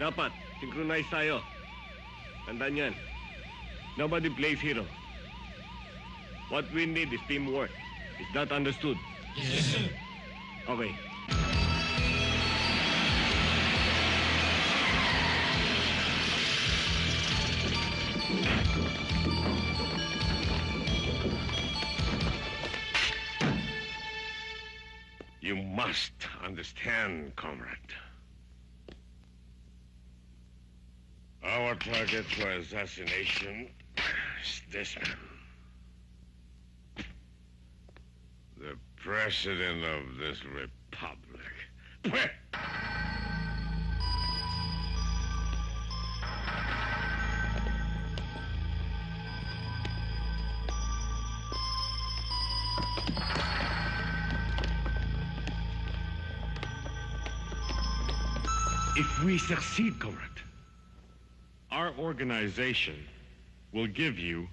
Dapat, synchronize tayo. Tandaan yan. Nobody plays hero. What we need is teamwork. Is that understood? Yes, sir. Okay. You must understand, comrade. Our target for assassination is this man. The president of this republic. If we succeed, comrade, Our organization will give you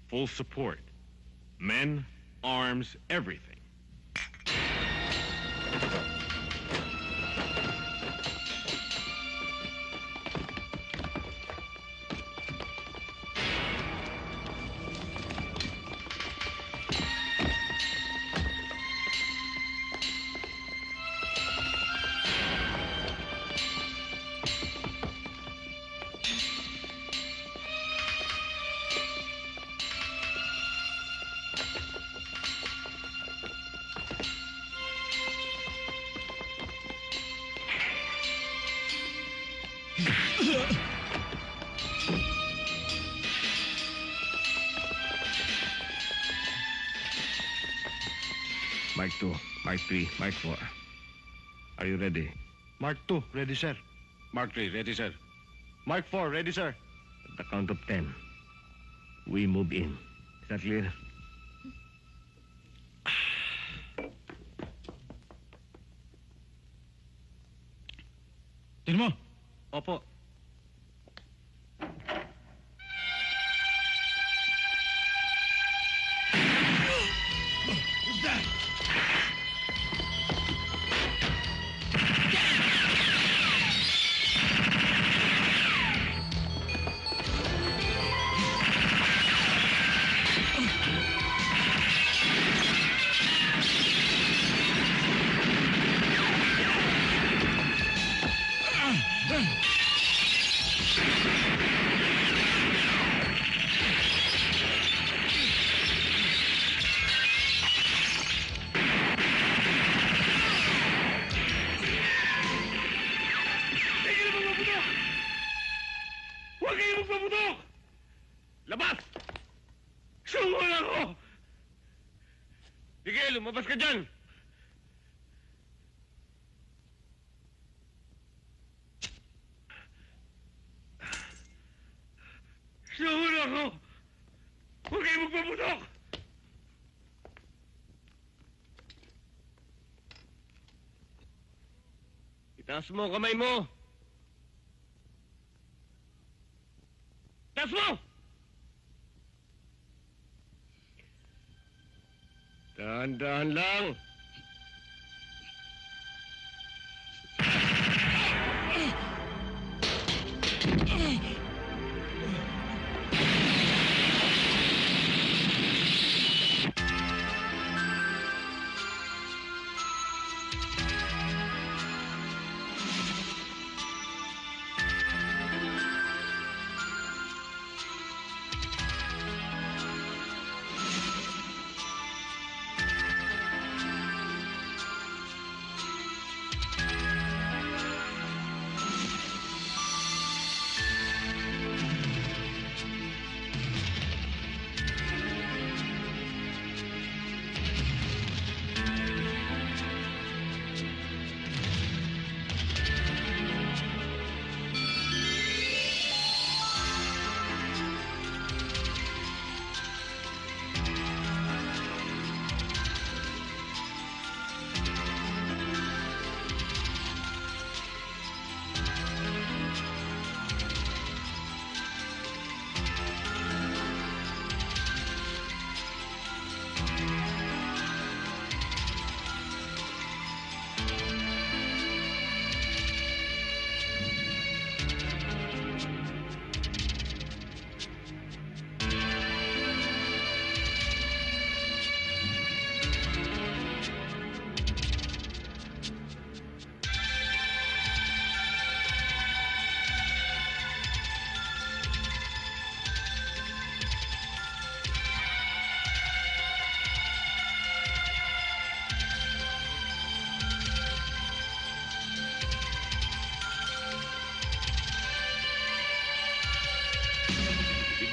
full support. Men, arms, everything. Mark 2, Mark 3, Mark 4. Are you ready? Mark 2, ready, sir. Mark 3, ready, sir. Mark 4, ready, sir. At the count of 10, we move in. Is that clear? Tin mo. Opo. Huwag kayong magpaputok! Labas! Sungon ako! Miguel, lumabas ka dyan! Sungon ako! Huwag kayong magpaputok! Itaas mo ang kamay mo! Itaas mo! Dahan-dahan lang!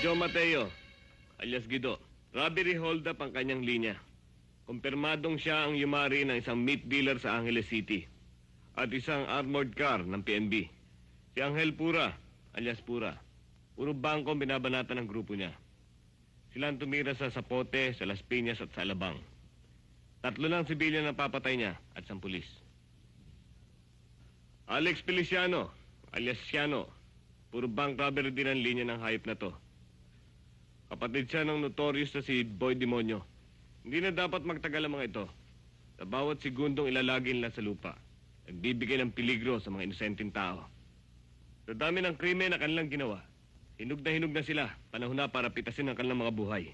Joe Mateo, alias Guido. Robbery hold-up ang kanyang linya. Kumpirmadong siya ang yumari ng isang meat dealer sa Angeles City at isang armored car ng PNB. Si Angel Pura, alias Pura. Puro bangko ang binabanatan ng grupo niya. Sila ang tumira sa Zapote, sa Las Piñas at sa Alabang. 3 lang sibilyan ang papatay niya at 10 pulis. Alex Feliciano, alias Ciano. Puro bank robbery din ang linya ng hayop na to. Kapatid siya ng notorious na si Boy Demonyo. Hindi na dapat magtagal ang mga ito. Sa bawat segundong ilalagay nila sa lupa, nagbibigay ng peligro sa mga inosenteng tao. Sa dami ng krimen na kanilang ginawa, hinug na sila, panahon na para pitasin ang kanilang mga buhay.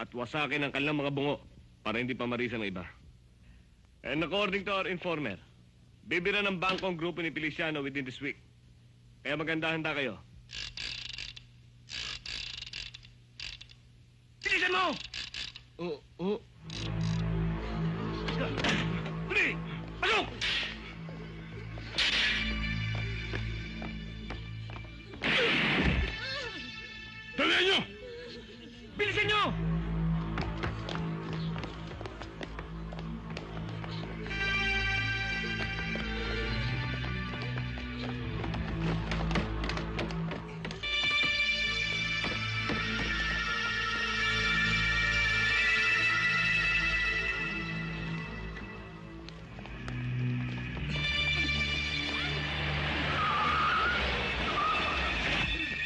At wasakin ang kanilang mga bungo para hindi pa marisan ng iba. And according to our informer, bibira ng bangko ang grupo ni Feliciano within this week. Kaya maganda-handa kayo. Bilisan mo! Oo. Dali! Pasok! Dalihan nyo! Bilisan nyo!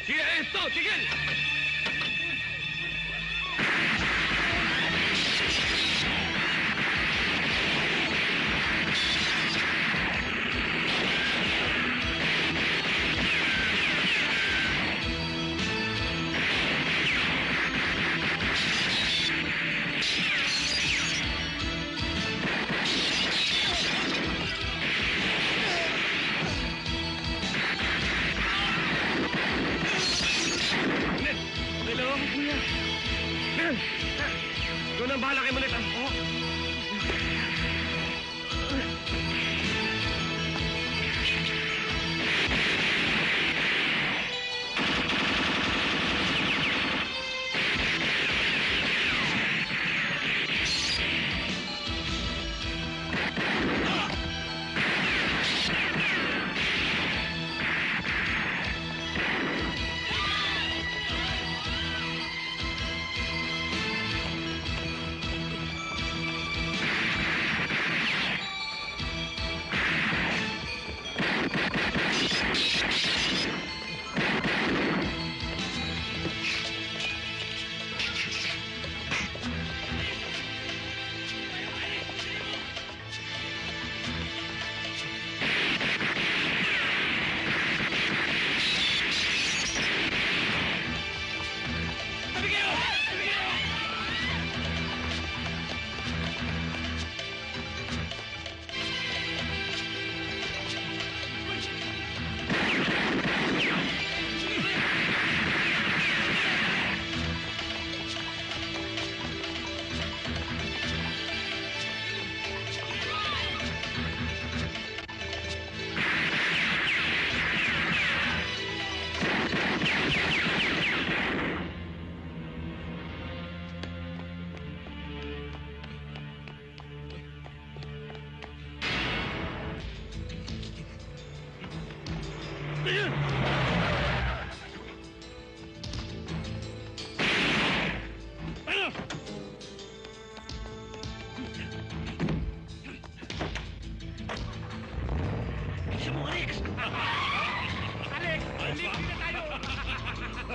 Sige, esto! Tigil! Dalawa ko, kuya. Ikaw na ang bahala kay Mulet, ah.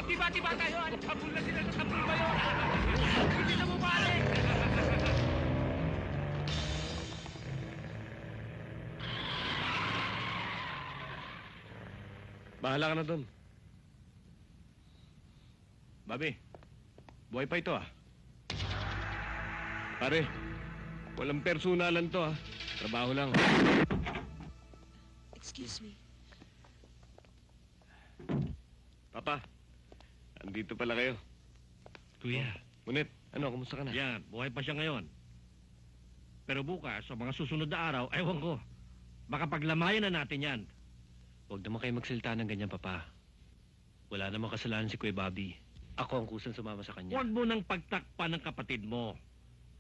Tiba-tiba tayo, habol na sila sa habol ba yun? Hindi na bumalik! Bahala ka na doon. Bobby, buhay pa ito ah. Pare, walang personalan to, ah. Trabaho lang. Excuse me. Papa, andito pala kayo. Kuya. Munet, ano, kumusta ka na? Yan, buhay pa siya ngayon. Pero bukas, sa mga susunod na araw, ewan ko. Baka paglamayan na natin yan. Huwag naman kayo magsalita ng ganyan, Papa. Wala namang kasalanan si Kuya Bobby. Ako ang kusang sumama sa kanya. Huwag mo nang pagtakpan ng kapatid mo.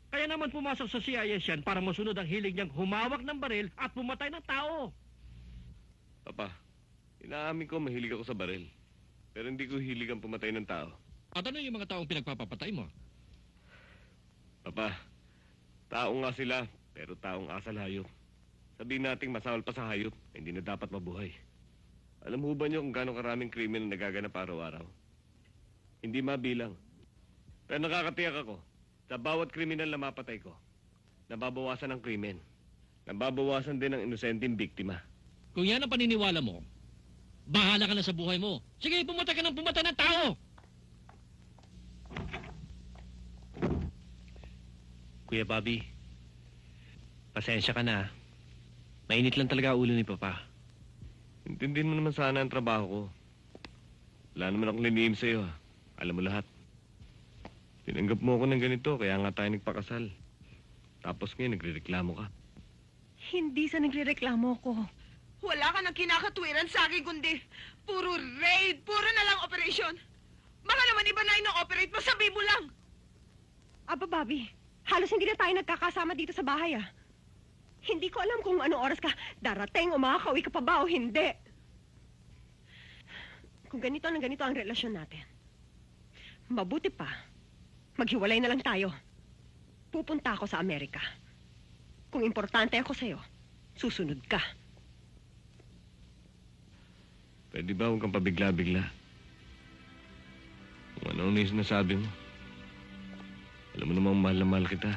Kaya naman pumasok sa CIS yan para masunod ang hilig niyang humawak ng baril at pumatay ng tao. Papa, inaamin ko mahilig ako sa baril. Pero hindi ko hilig ang pumatay ng tao. At ano yung mga taong pinagpapapatay mo? Papa, tao nga sila, pero taong asal hayop. Sabihin nating masawal pa sa hayop, hindi na dapat mabuhay. Alam mo ba niyo kung gaano karaming krimen na nagaganap araw-araw? Hindi mabilang. Pero nakakatiyak ako, sa bawat kriminal na mapatay ko, nababawasan ang krimen. Nababawasan din ang inosenteng biktima. Kung yan ang paniniwala mo, bahala ka na sa buhay mo. Sige, pumatay ka ng pumatay ng tao! Kuya Bobby, pasensya ka na. Mainit lang talaga ulo ni Papa. Intindihin mo naman sana ang trabaho ko. Wala naman akong liniim sa'yo, ha. Alam mo lahat. Tinanggap mo ako ng ganito, kaya nga tayo nagpakasal. Tapos ngayon, nagrereklamo ka. Hindi sa nagrereklamo ko. Wala ka nang kinakatwiran sa akin, kundi puro raid, puro na lang operation. Baka naman iba na ino-operate mo, sabi mo lang. Aba, Bobby, halos hindi na tayo nagkakasama dito sa bahay, ah. Hindi ko alam kung anong oras ka darating o makakauwi ka pa ba o hindi. Kung ganito ang relasyon natin, mabuti pa, maghiwalay na lang tayo. Pupunta ako sa Amerika. Kung importante ako sa'yo, susunod ka. Pwede ba huwag kang pabigla-bigla? Kung ano yung sinasabi mo. Alam mo namang mahal na mahal kita.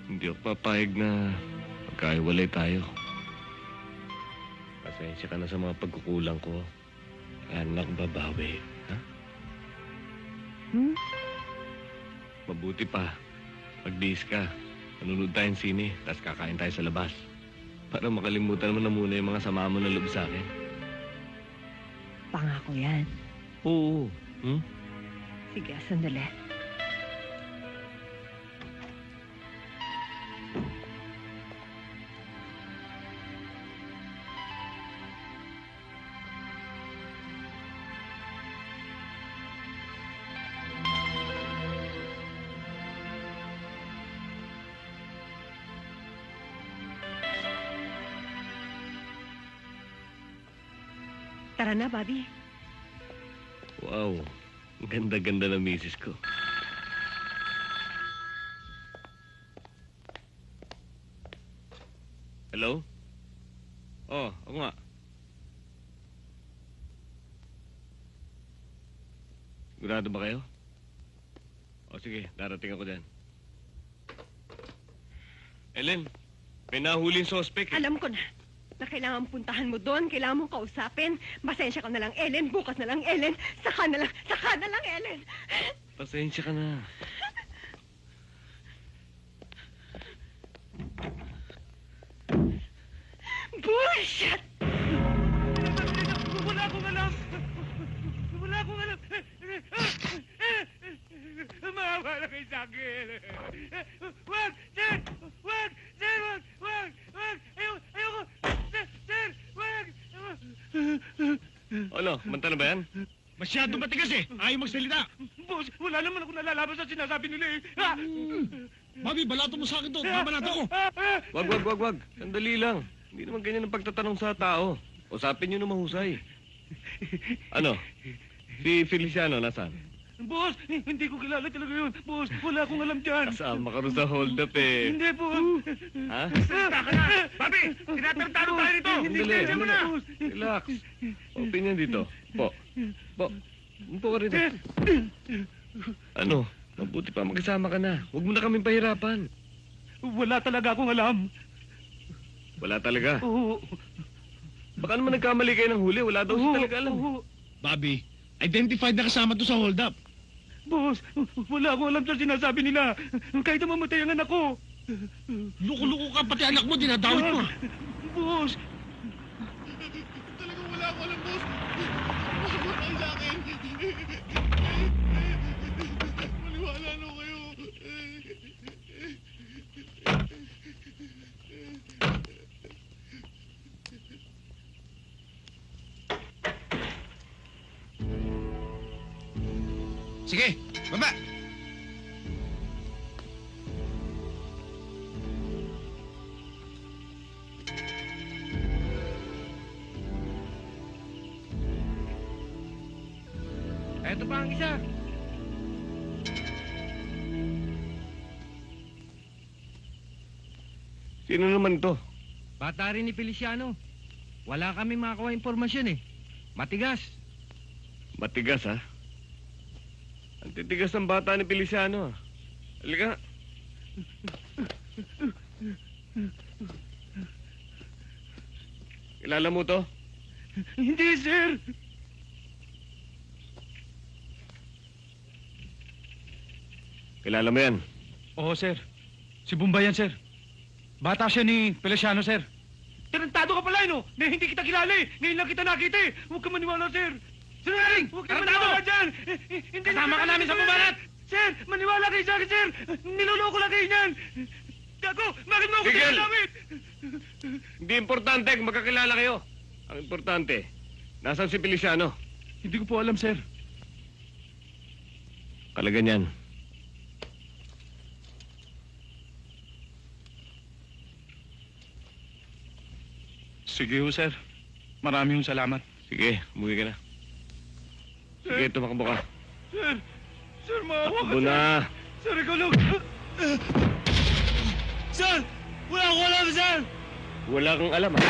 Hindi ako papayag na magkahiwalay tayo. Pasensya ka na sa mga pagkukulang ko. Anak, babawi. Ha? Mabuti pa. Mag-bihis ka. Manunod tayong sine, tapos kakain tayo sa labas. Para makalimutan mo na muna yung mga sama mo na loob sa akin. Pangako yan. Oo. Sige, sandali. Tara na, Bobby. Wow. Ang ganda-ganda ng misis ko. Hello? Oh, ako nga. Sigurado ba kayo? O sige, darating ako dyan. Ellen, may nahuling suspect eh. Alam ko na kailangan puntahan mo doon, kailangan mong kausapin. Pasensya ka na lang, Ellen. Bukas na lang, Ellen. Saka na lang, Ellen. Pasensya ka na. Bullshit! Wala akong alam. Wala akong alam. Maawa na kayo sa akin. Wag! Sir! Wag! Sir! Wag! Wag! Wag! Ayoko! Sir! Wag! Ano, manta na ba yan? Masyado matigas eh! Ayaw magsalita! Boss, wala naman ako nalalaban sa sinasabi nila eh. Ah! Bobby, balato mo sa akin to! Babalato ko! Wag. Sandali lang. Hindi naman ganyan ang pagtatanong sa tao. Usapin nyo na mahusay. Ano? Si Feliciano, nasaan? Boss, hindi ko kilala talaga yun. Boss, wala akong alam dyan. Kasama ka rin sa hold-up eh. Hindi, boss. Ha? Salita ka na! Bobby, tinatartaro tayo nito! Sandali, mo na! Relax. Opinion dito. Po. Umpo ka rin. Ano? Mabuti pa, magkasama ka na. Huwag mo na kaming pahirapan. Wala talaga akong alam. Wala talaga. Oo. Baka naman nagkamali kayo ng huli. Wala daw siya talaga alam. Oo. Bobby, identified na kasama to sa hold-up. Boss, wala akong alam sa sinasabi nila. Kahit na mamatay ang anak ko. Luko-luko ka, pati anak mo, dinadawit mo. Boss, Talagang wala ko alam, boss. Wala sa akin. Maniwala na kayo. Sige, baba! Eto pa ang isa. Sino naman to? Bata rin ni Feliciano. Wala kami makakuha impormasyon eh. Matigas. Matigas, ha? Ang titigas ng bata ni Feliciano, ha? Halika. Kilala mo to? Hindi, sir! Kilala mo yan? Oo, sir. Si Bombay yan, sir. Bata siya ni Feliciano, sir. Tarantado ka pala, no? Na hindi kita kilala eh! Ngayon lang kita nakita eh! Huwag ka maniwala, sir! Sinungaling! Huwag ka maniwala dyan! Hindi Kasama ka namin sa bumalat! Sir! Maniwala kayo sa akin, sir! Niloloko lang kayo niyan! Gago! Bakit mo ako Tigil! tinagamit? Hindi importante kung magkakilala kayo. Ang importante, nasaan si Feliciano? Hindi ko po alam, sir. Kalaga niyan. Sige ho, sir. Maraming salamat. Sige, umuwi ka na. Sige, tumakbo ka. Sir! Sir, maawa ka, Takbo na. Sir, ikaw lang! Sir! Wala akong alam, sir! Wala kang alam, ha?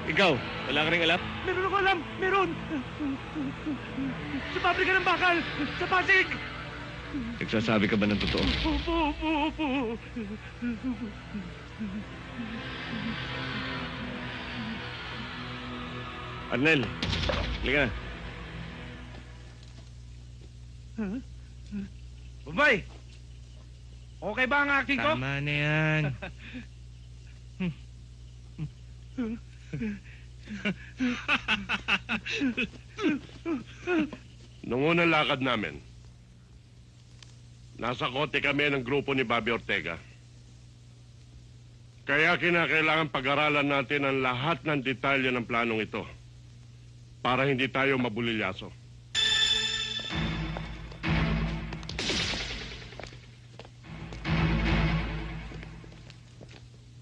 Ikaw, wala ka rin alam? Meron ako alam! Meron! Sa pabrika ng bakal! Sa Pasig! Nagsasabi ka ba ng totoo? Opo! Arnel, halika na. Bombay! Okay ba ang acting ko? Tama na yan. Nung unang lakad namin, nasa kote kami ng grupo ni Bobby Ortega. Kaya kinakailangan pag-aralan natin ang lahat ng detalye ng planong ito para hindi tayo mabulilyaso.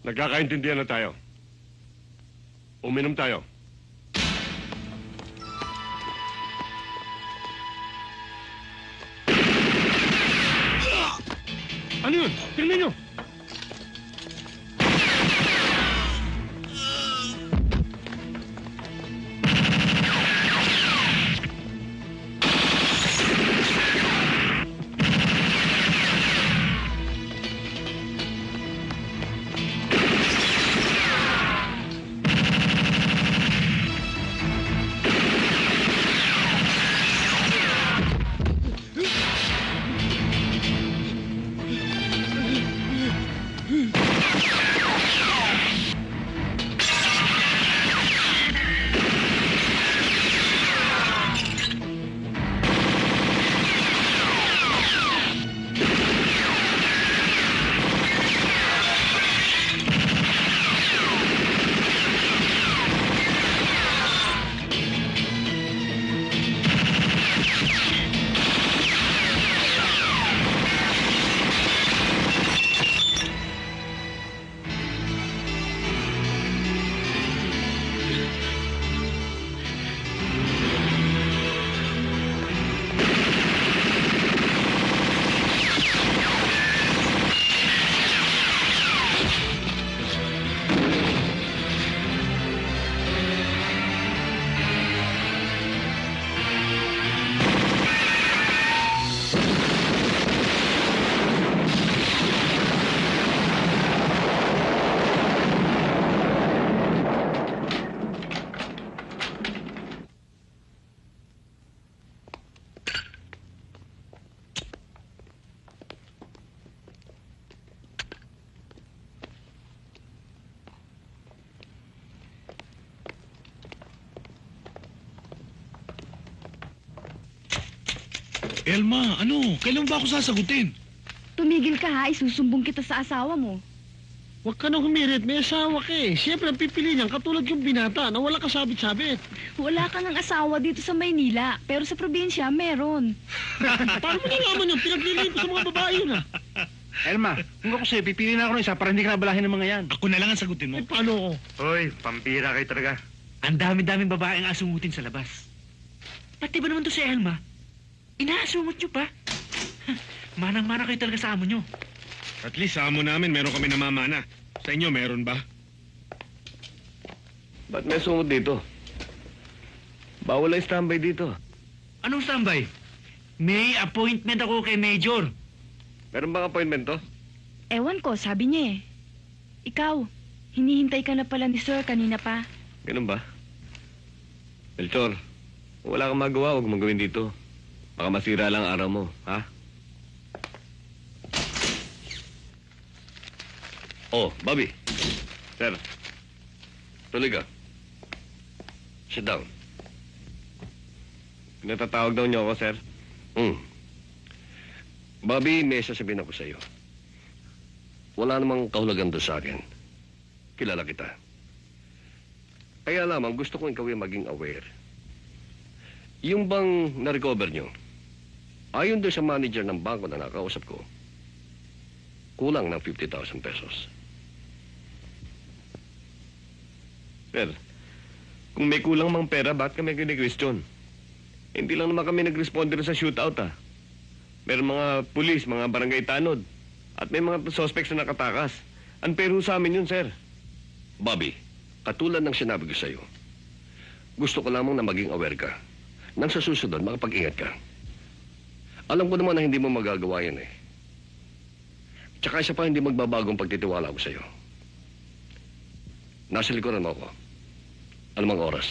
Nagkakaintindihan na tayo. Uminom tayo. Ano yun? Tingnan nyo! Elma, ano? Kailan ba ako sasagutin? Tumigil ka ha, isusumbong kita sa asawa mo. Huwag ka nang humirit, may asawa ka eh. Siyempre, ang pipili niyan, katulad yung binata na wala kasabit-sabit. Wala ka ng asawa dito sa Maynila, pero sa probinsya, meron. Paano mo nalaman yun? Pinagliliin ko sa mga babae yun ah. Elma, kung ako sa'yo, pipili na ako ng isa para hindi ka nabalahin ng mga yan. Ako na lang ang sagutin mo. Eh, paano ko? Hoy, pampira kayo talaga. Ang dami-daming babae ang asungutin sa labas. Pati ba naman to si Elma? Inaasungot nyo pa? Manang-mana kayo talaga sa amo nyo. At least sa amo namin, meron kami namamana. Sa inyo, meron ba? Ba't may sungod dito? Bawal ang standby dito. Anong standby? May appointment ako kay Major. Meron bang appointment to? Ewan ko, sabi niya eh. Ikaw, hinihintay ka na pala ni Sir kanina pa. Ganun ba? Melchor, kung wala kang magawa, huwag mong gawin dito. Baka masira lang ang araw mo, ha? Oh, Bobby. Sir. Tuloy ka. Sit down. Pinatatawag daw niyo ako, sir. Bobby, may sasabihin ako sa iyo. Wala namang kahulugan doon sa akin. Kilala kita. Kaya lamang gusto kong ikaw yung maging aware. Yung bang na-recover nyo, ayon doon sa manager ng bangko na nakausap ko, kulang ng 50,000 pesos. Sir, kung may kulang mang pera, bakit kami kini-question? Hindi lang naman kami nag-responder sa shootout, ha? Meron mga pulis, mga barangay tanod, at may mga suspects na nakatakas. Unfair ho sa amin yun, sir. Bobby, katulad ng sinabi ko sa iyo, gusto ko lamang na maging aware ka. Nang sa susunod, makapag-ingat ka. Alam ko naman na hindi mo magagawa yan eh. Tsaka isa pa, hindi magbabagong pagtitiwala ko sa iyo. Nasa likuran mo ako. Anumang oras.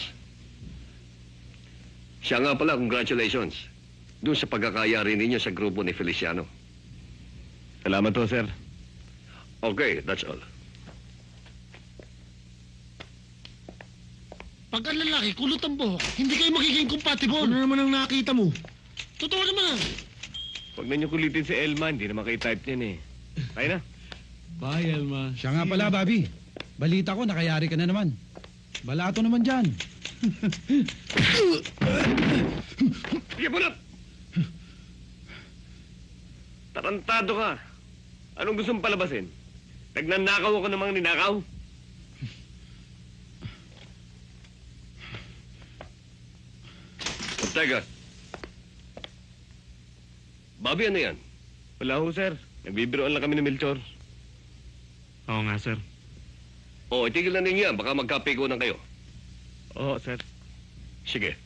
Siya nga pala, congratulations. Doon sa pagkakayari ninyo sa grupo ni Feliciano. Salamat ho, sir. Okay, that's all. Pag ang lalaki, kulot ang buhok, hindi kayo magiging compatible. Ano naman ang nakita mo? Totoo naman. Huwag na niyo kulitin si Elma, hindi naman kayo type niyan eh. Tayo na. Bye, Elma. Siya nga pala, Bobby. Balita ko, nakayari ka na naman. Balato naman dyan. Sige mo na! Tarantado ka. Anong gusto mong palabasin? Nagnanakaw ako ng mga ninakaw? Teka. Bobby, ano yan? Wala ho, sir. Nagbibiroan lang kami ni Melchor. Oo nga, sir. Oh, itigil na ninyo yan. Baka magkapiko na kayo. Oo, sir. Sige.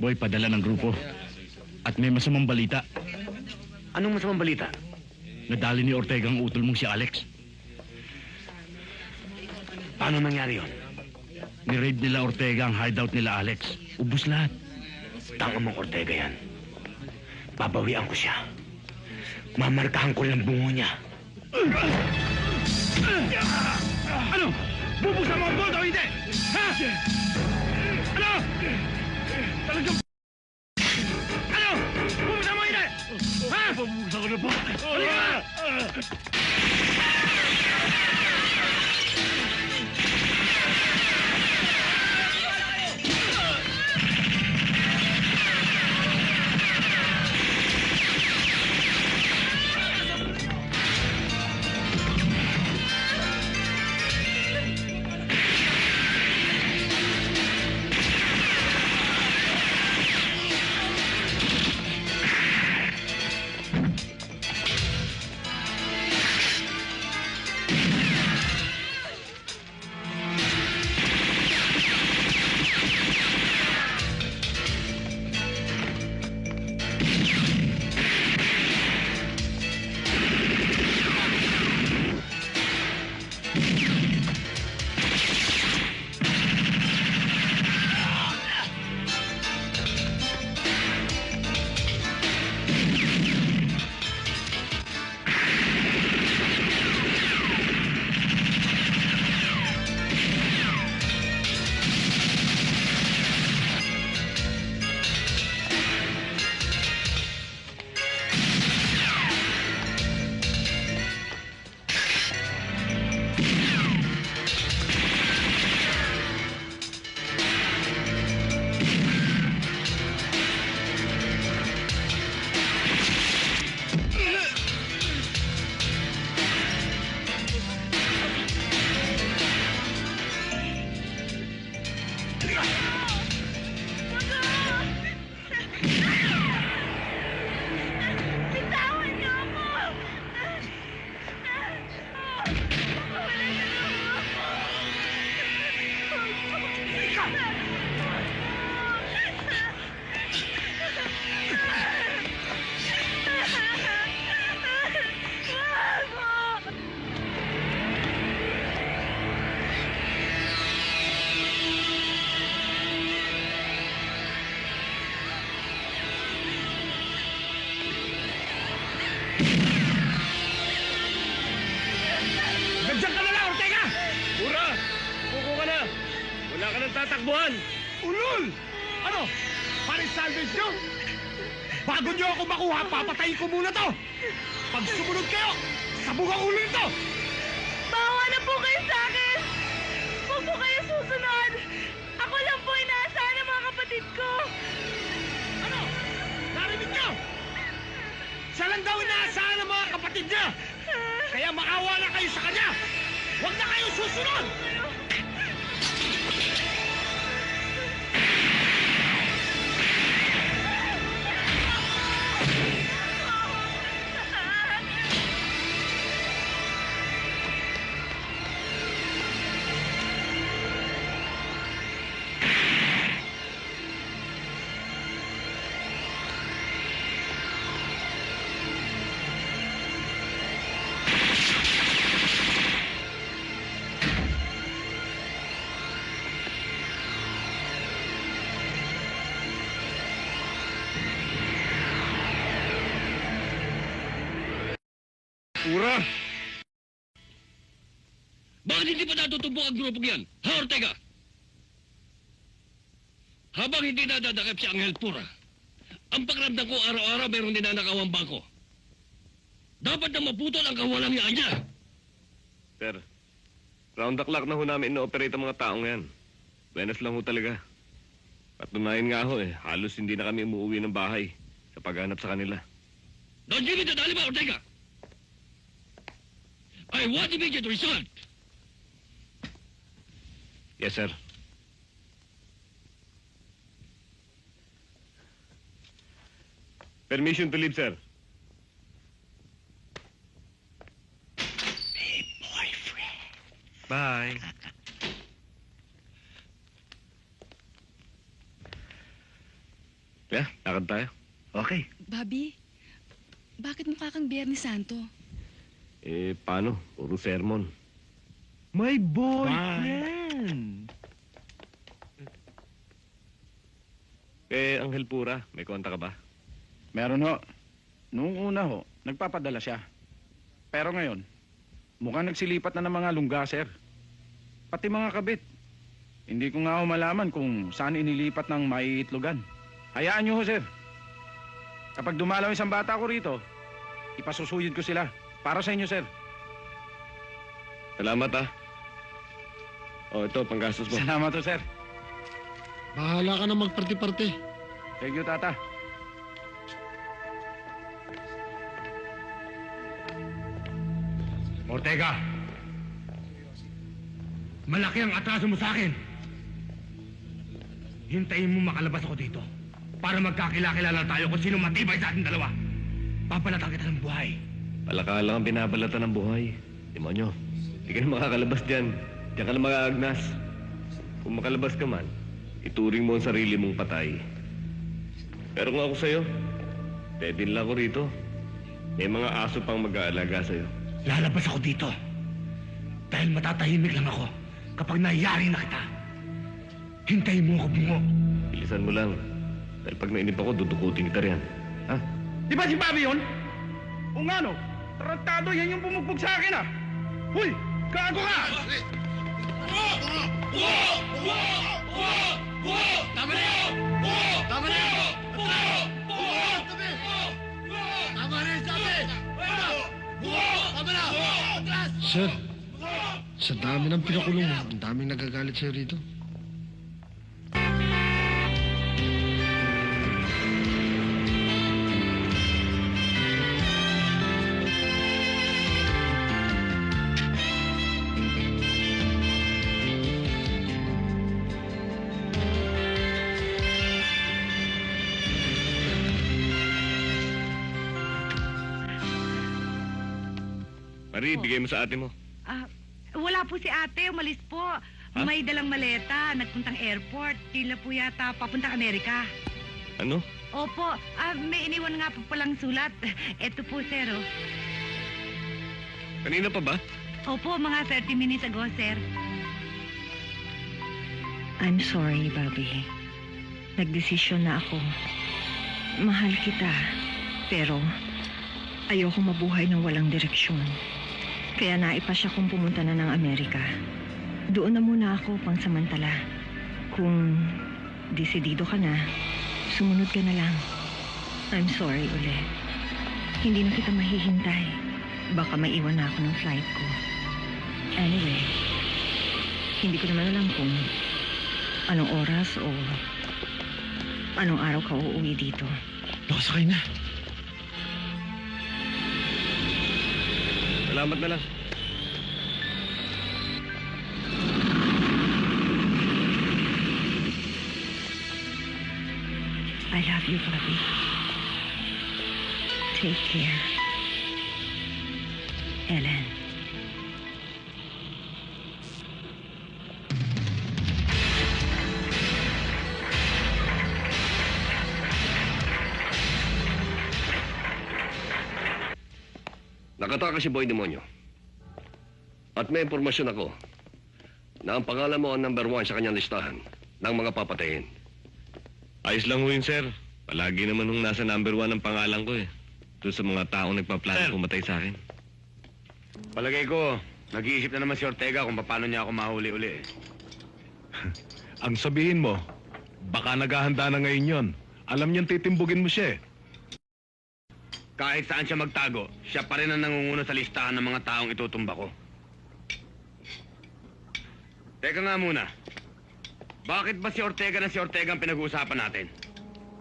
Boy, padala ng grupo. At may masamang balita. Anong masamang balita? Nadali ni Ortega ang utol mong si Alex. Paano nangyari yon? Ni-raid nila Ortega ang hideout nila Alex. Ubus lahat. Tanga mong Ortega yan. Babawian ko siya. Mamarkahan ko lang bungo niya. Ano? Bubuksan mo ang bolt o hindi? Ha? Ano? Talagang... Ano? Bubuksan mo o hindi? Ha? Bubuksan ko na po. Halika! Bitawan niyo ako! Nandiyan ka na lang, Ortega! Pura! Puko ka na! Wala ka nang tatakbuhan! Ulol! Ano? Paris salvage nyo? Bago nyo ako makuha, papatayin ko muna to! Pag sumunod kayo, sabog ang ulo nito! Bawa na po kayo sa akin! Huwag po kayo susunod! Ako lang po inaasahan ng mga kapatid ko! Ano? Narinig nyo? Siya lang daw inaasahan ng mga kapatid niya! Kaya maawa na kayo sa kanya! Huwag na kayo susunod! Pura! Bakit hindi pa natutumbok ang grupong yan? Ha, Ortega? Habang hindi nadadakip si Angel Pura, ang pakiramdam ko araw-araw mayroong ninanakaw ang bangko. Dapat na maputol ang kawalang niya. Sir, round the clock na ho namin ino-operate ang mga taong yan. Buenas lang ho talaga. Patunayan nga ho halos hindi na kami umuwi ng bahay sa paghanap sa kanila. Don't give me that alibi, Ortega! I want immediate result! Yes, sir. Permission to leave, sir. Bye. Yeah, lakad tayo. Okay. Bobby, bakit mukha kang Biyernes Santo? Paano? Puro sermon. My boyfriend! Angel Pura, may konta ka ba? Meron ho. Noong una ho, nagpapadala siya. Pero ngayon, mukhang nagsilipat na ng mga lungga, sir. Pati mga kabit. Hindi ko nga ho malaman kung saan inilipat ng maiitlogan. Hayaan niyo ho, sir. Kapag dumalaw isang bata ko rito, ipasusuyod ko sila. Para sa inyo, sir. Salamat, ah. Oh, ito, panggastos mo. Salamat ho, sir. Bahala ka na magparti-parti. Thank you, tata. Ortega! Malaki ang atraso mo sa akin. Hintayin mo makalabas ako dito para magkakilala tayo kung sino matibay sa ating dalawa. Papalatan kita ng buhay. Palaka lang ang binabalatan ng buhay. Demonyo, hindi ka na makakalabas dyan. Diyan ka na mag-aagnas. Kung makalabas ka man, ituring mo ang sarili mong patay. Pero kung ako sa'yo, pwede lang ako rito. May mga aso pang mag-aalaga sa'yo. Lalabas ako dito. Dahil matatahimik lang ako kapag nayari na kita. Hintayin mo ako bungo. Bilisan mo lang. Dahil pag nainip ako, dudukutin kita riyan. Ha? Di ba si Bobby yun? O nga no, tarantado yan yung bumugbog sa akin ah. Huy, gago ka! Tama na yun! Tama na yun! Tama na yun, sabi! Tama na! Sir, sa dami ng pinakulong mo, ang daming nagagalit sa'yo rito. Marie, bigay mo sa ate mo. Wala po si ate, umalis po. May dalang maleta, nagpuntang airport. Tila po yata papuntang Amerika. Ano? Opo, may iniwan nga po palang sulat. Eto po, sir. Oh. Kanina pa ba? Opo, mga 30 minutes ago, sir. I'm sorry, Bobby. Nagdesisyon na ako. Mahal kita, pero ayoko mabuhay ng walang direksyon. Kaya naipasya kong pumunta na ng Amerika. Doon na muna ako pansamantala. Kung desidido ka na, sumunod ka na lang. I'm sorry, uli. Hindi na kita mahihintay. Baka maiwan na ako ng flight ko. Anyway, hindi ko naman alam kung anong oras o anong araw ka uuwi dito. Nakasakay na. Salamat na lang. I love you, Bobby. Take care. Ellen. Nakataka si Boy Demonyo. At may impormasyon ako na ang pangalan mo ang number 1 sa kanyang listahan ng mga papatayin. Ayos lang ho yun, sir. Palagi naman hong nasa number 1 ang pangalan ko eh. Doon sa mga taong nagpaplano pumatay sa akin. Palagay ko, nag-iisip na naman si Ortega kung paano niya ako mahuli uli. Ang sabihin mo, baka naghahanda na ngayon yon. Alam niyang titimbugin mo siya eh. Kahit saan siya magtago, siya pa rin ang nangunguna sa listahan ng mga taong itutumba ko. Teka nga muna. Bakit ba si Ortega na si Ortega ang pinag-uusapan natin?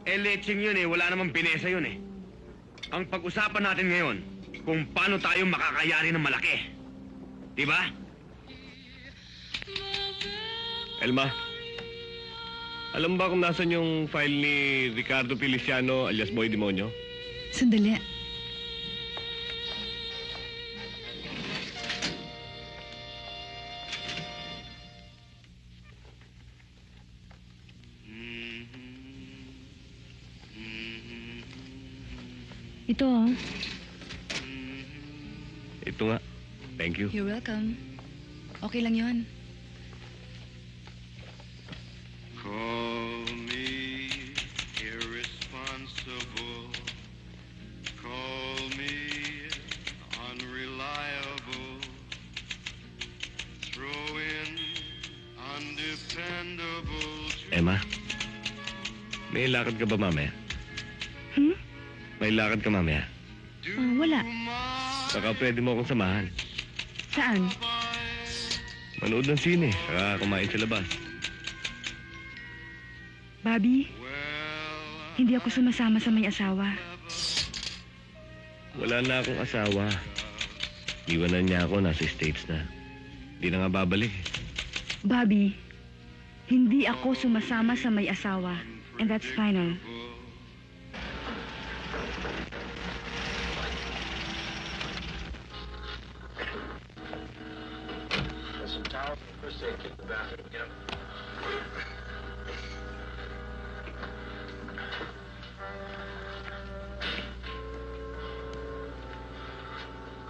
Leching yun eh, wala namang pinesa yun eh. Ang pag-usapan natin ngayon, kung paano tayo makakayari ng malaki. Diba? Elma, alam ba kung nasan yung file ni Ricardo Feliciano alias Boy Demonyo? Sandali. Ito, oh. Ito nga. Thank you. You're welcome. Okay lang yun. Call me irresponsible. Call me unreliable. Throw in undependable. Emma, may lakad ka ba mamaya? May lakad ka mamaya? Wala. Baka pwede mo akong samahan. Saan? Manood ng sine, saka kumain sa labas. Bobby, hindi ako sumasama sa may asawa. Wala na akong asawa. Iwanan niya ako, nasa States na. Hindi na nga babalik. Bobby, hindi ako sumasama sa may asawa. And that's final.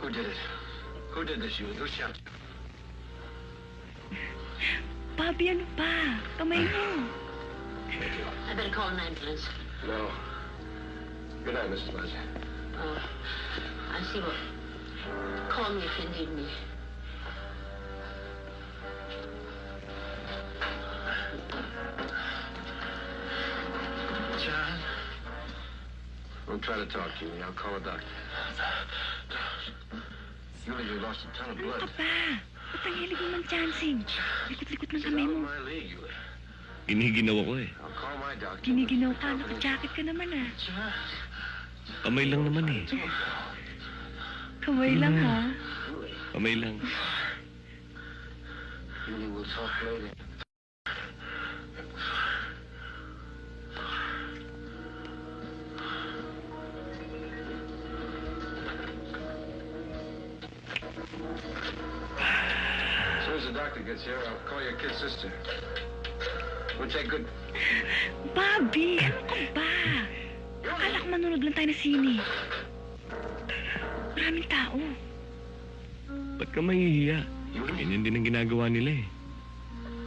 Who did it? Who did this? You? Who shot you? Bobby, ano pa? Kamay mo. I better call an ambulance. No. Good night, Mrs. Leslie. I see what. Call me if you need me. John? Don't try to talk to me. I'll call a doctor. You lost a ton of blood. Ano ka ba? Ba't ang hilig mo ng chancing? Likot-likot ng kamay mo. My league. Inihiginaw ako eh. I'll call my doctor. Giniginaw ka, naka-jacket ka naman ah. Kamay lang naman eh. Kamay lang ha. Kamay lang. We will talk later. doctor gets here, I'll call your kid sister. We'll take good... Bobby, ano ka ba? Akala ko manonood lang tayo na sine. Maraming tao. Ba't ka mahihiya? Ganyan din ang ginagawa nila eh.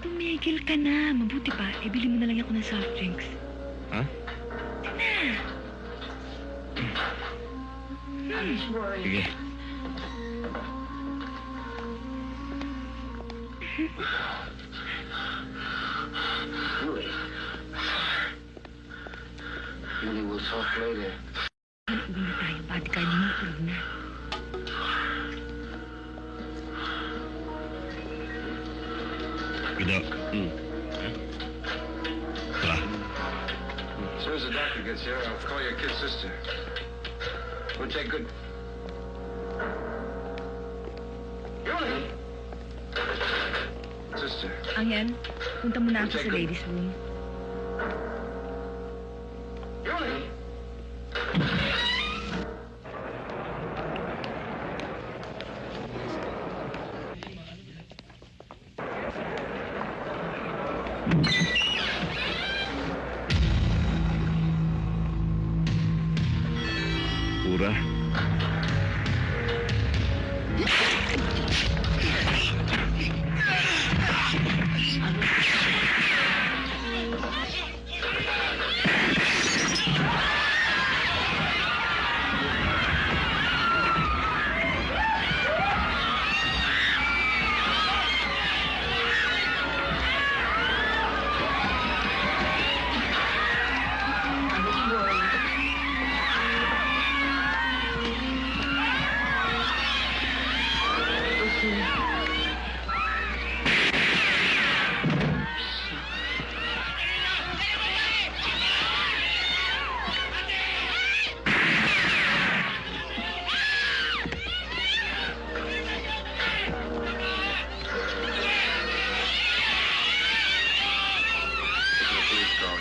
Tumigil ka na. Mabuti pa, ibili mo na lang ako ng soft drinks. Ha? Sige. Julie, we'll talk later. Uwi na tayo. Bodyguard mo, tulog na. Guido. Tara. As soon as the doctor gets here, I'll call your kid sister. We'll take good... Julie! Sister. Angel, punta muna ako sa ladies' room. Julie! Pura.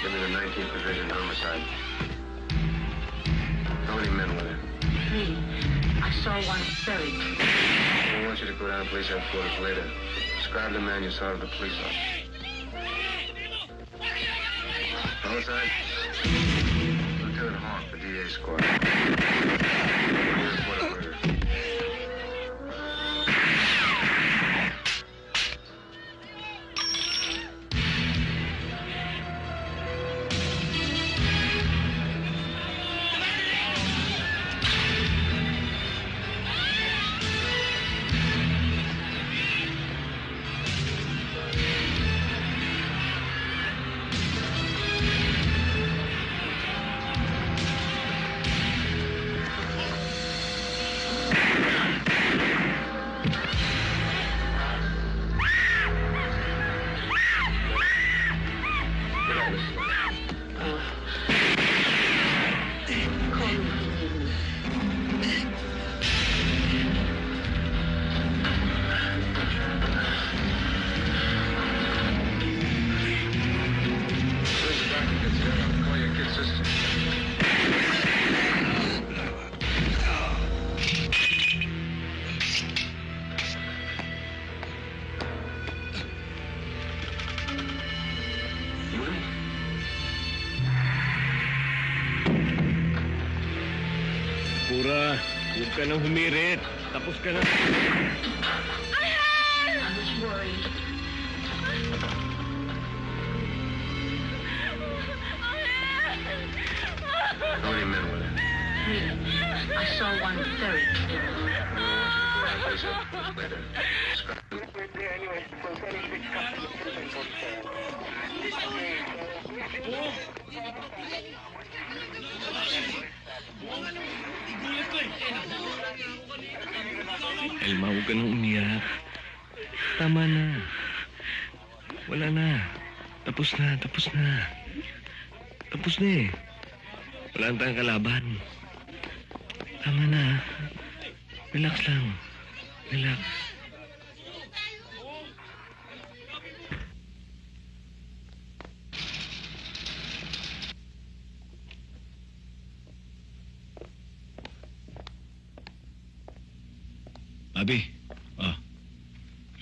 Give me the 19th Division homicide. How many men were there? 3. I saw one buried. I want you to go down to police headquarters later. Describe the man you saw at the police office. Homicide? Lieutenant Hawk, the DA squad. Report of murder. Pura, huwag ka nang humirit. Tapos ka na. How many men were there? 3. I saw one buried. Later. Elma, huwag ka nang umiyak. Tama na. Wala na. Tapos na, tapos na. Tapos na eh. Wala na tayong kalaban. Tama na. Relax lang. Relax. Bobby,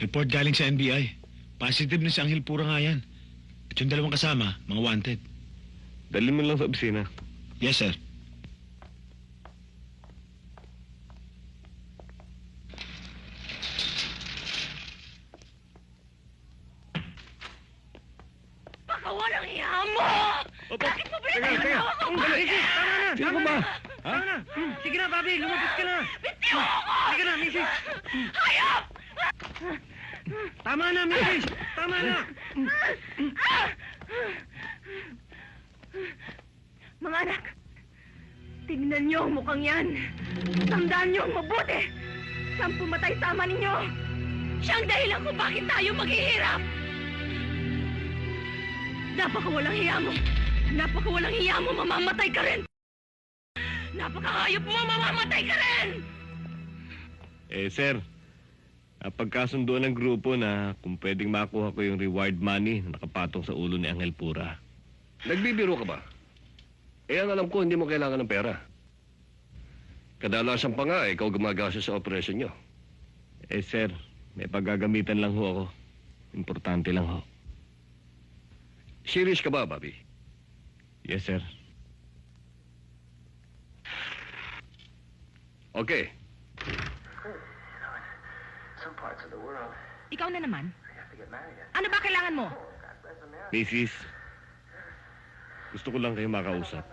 Report galing sa NBI. Positive na si Angel Pura nga yan. At yung dalawang kasama, mga wanted. Dalhin mo lang sa opisina. Yes, sir. Baka walang iya mo! Bakit mo Tama pinagkakawa ko? na! Sino ka ba? Tama na! Sige na, Bobby! Lumabas ka na! Bitiw ako! Sige na, Mrs. Hayop! Tama na, Mrs. Tama na! Mga anak, tignan niyo ang mukhang yan. Tandaan niyo ang mabuti. Saan pumatay sama ninyo? Siyang dahilan kung bakit tayo maghihirap. Napakawalang hiya mo. Napakawalang hiya mo, mamamatay ka rin. Napakahayop mo, mamamatay ka rin. Sir, pagkasunduan ng grupo na kung pwedeng makuha ko yung reward money na nakapatong sa ulo ni Angel Pura. Nagbibiro ka ba? Ang alam ko, hindi mo kailangan ng pera. Kadalasan pa nga, ikaw gumagasa sa operasyon nyo. Sir, may paggagamitan lang ho ako. Importante lang ho. Serious ka ba, Bobby? Yes, sir. Okay. Ikaw na naman. Ano ba kailangan mo? Mrs., gusto ko lang kayo makausap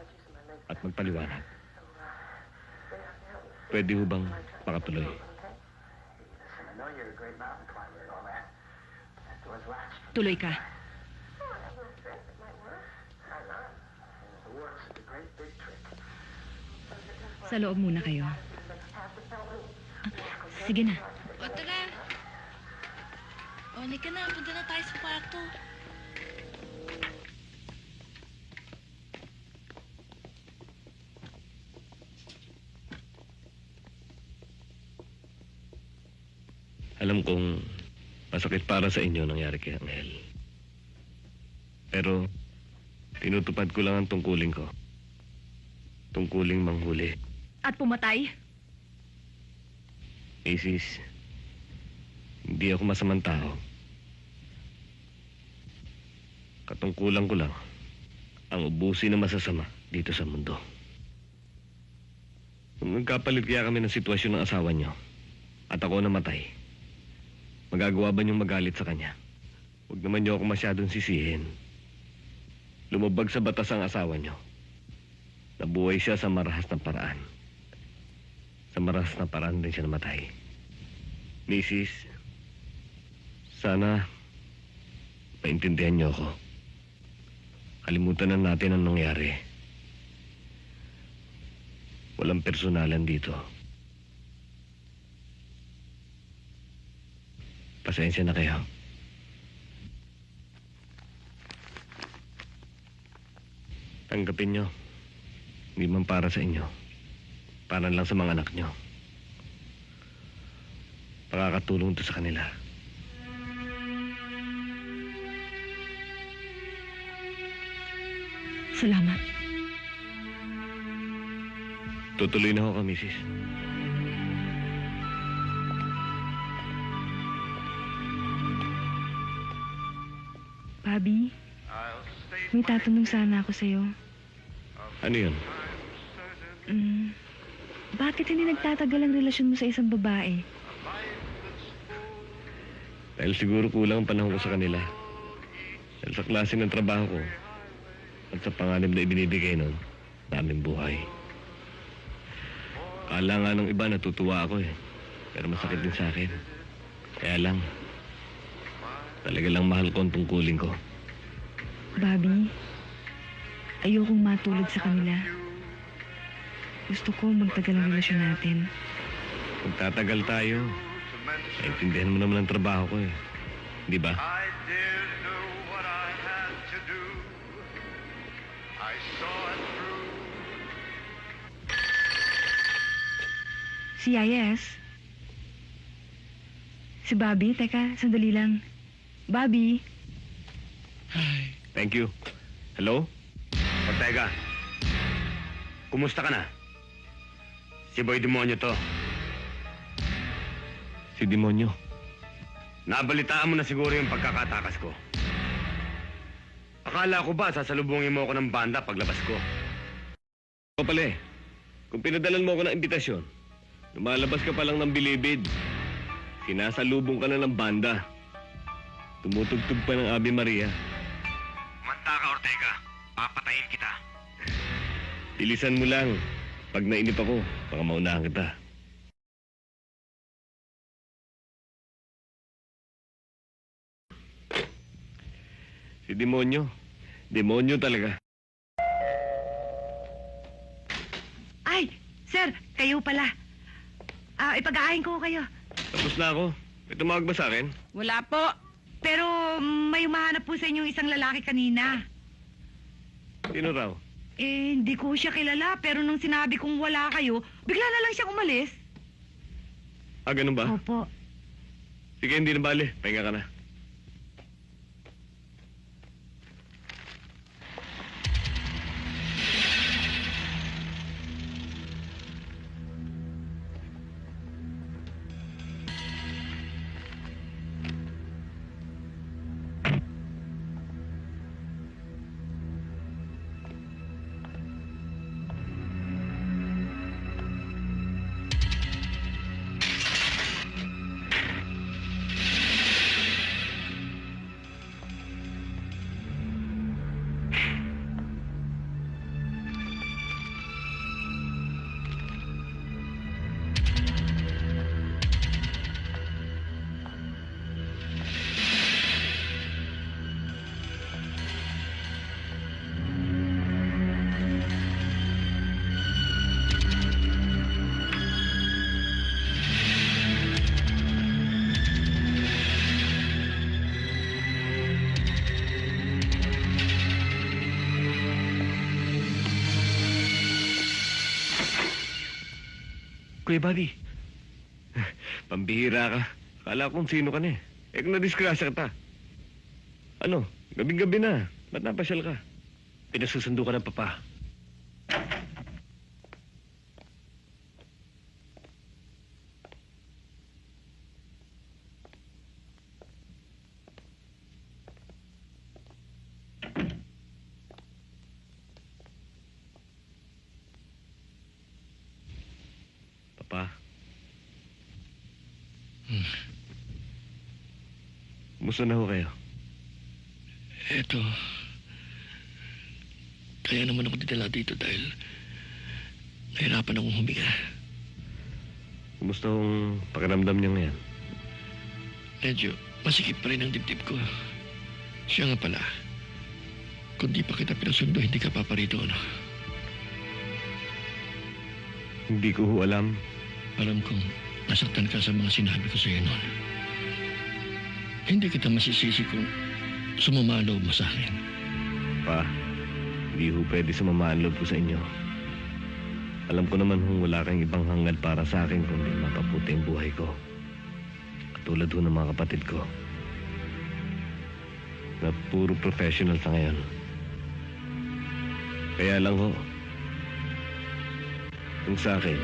at magpaliwanag. Pwede ho bang makatuloy? Tuloy ka. Sa loob muna kayo. Sige na. O tara. O, ka na. Punta na tayo sa kwarto. Alam kong masakit para sa inyo nangyari kay Angel. Pero tinutupad ko lang ang tungkulin ko. Tungkuling manghuli. At pumatay? Mrs., hindi ako masamang tao. Katungkulan ko lang ang ubusin na masasama dito sa mundo. Kung nagkapalit kaya kami ng sitwasyon ng asawa niyo at ako namatay, magagawa ba niyong magalit sa kanya? Huwag naman niyo ako masyadong sisihin. Lumabag sa batas ang asawa niyo. Nabuhay siya sa marahas na paraan. Sa marahas na paraan din siya namatay. Mrs., sana maintindihan niyo ako. Kalimutan na natin ang nangyari. Walang personalan dito. Pasensya na kayo. Tanggapin niyo. Hindi man para sa inyo. Para lang sa mga anak niyo. Pakakatulong to sa kanila. Salamat. Tutuloy na ako, Mrs. Bobby, may tatanong sana ako sa'yo. Ano yun? Bakit hindi nagtatagal ang relasyon mo sa isang babae? Dahil siguro kulang ang panahon ko sa kanila. Dahil sa klase ng trabaho ko at sa panganib na ibinibigay nun, daming buhay. Kala nga ng iba natutuwa ako eh. Pero masakit din sa akin. Kaya lang, talaga lang mahal ko ang tungkulin ko. Bobby, ayokong matulad sa kanila. Gusto ko magtagal ang relasyon natin. Kung tatagal tayo, naintindihan mo naman ang trabaho ko eh. Di ba? CIS? Si Bobby? Teka, sandali lang. Bobby? Thank you. Hello? O teka, kumusta ka na? Si Boy Demonyo to. Si Demonyo. Nabalitaan mo na siguro yung pagkakatakas ko. Akala ko ba sasalubungin mo ako ng banda paglabas ko? O pala kung pinadalan mo ako ng imbitasyon, lumalabas ka pa lang ng bilibid. Sinasalubong ka na ng banda. Tumutugtog pa ng Ave Maria. Kumanta ka, Ortega. Papatayin kita. Bilisan mo lang. Pag nainip ako, baka maunahan kita. Si Demonyo. Demonyo talaga. Ay, sir, kayo pala. Ipag-aahin ko kayo. Tapos na ako. May tumawag ba sa akin? Wala po. Pero may umahanap po sa inyong isang lalaki kanina. Sino raw? Hindi ko siya kilala, pero nung sinabi kong wala kayo, bigla na lang siyang umalis. Ganun ba? Opo. Sige, hindi na bali. Pahinga ka na. Kuya Buddy. Pambihira ka. Kala kong sino ka na eh. Kung nadisgrasya ka. Ano? Gabing-gabi na. Ba't napasyal ka? Pinasusundo ka ng papa. Papa? Kumusta na ho kayo? Eto. Kaya naman ako dinala dito dahil nahirapan akong huminga. Kumusta hong pakiramdam niyo ngayon? Medyo masikip pa rin ang dibdib ko. Siya nga pala. Kung di pa kita pinasundo, hindi ka paparito, ano? Hindi ko ho alam. Alam kong nasaktan ka sa mga sinabi ko sa iyo noon. Hindi kita masisisi kung sumama ang loob mo sa akin. Pa, hindi ho pwede sumama ang loob ko sa inyo. Alam ko naman hong wala kang ibang hangad para sa akin kundi mapaputi ang buhay ko. Katulad ho ng mga kapatid ko. Na puro professional sa ngayon. Kaya lang ho, kung sa akin,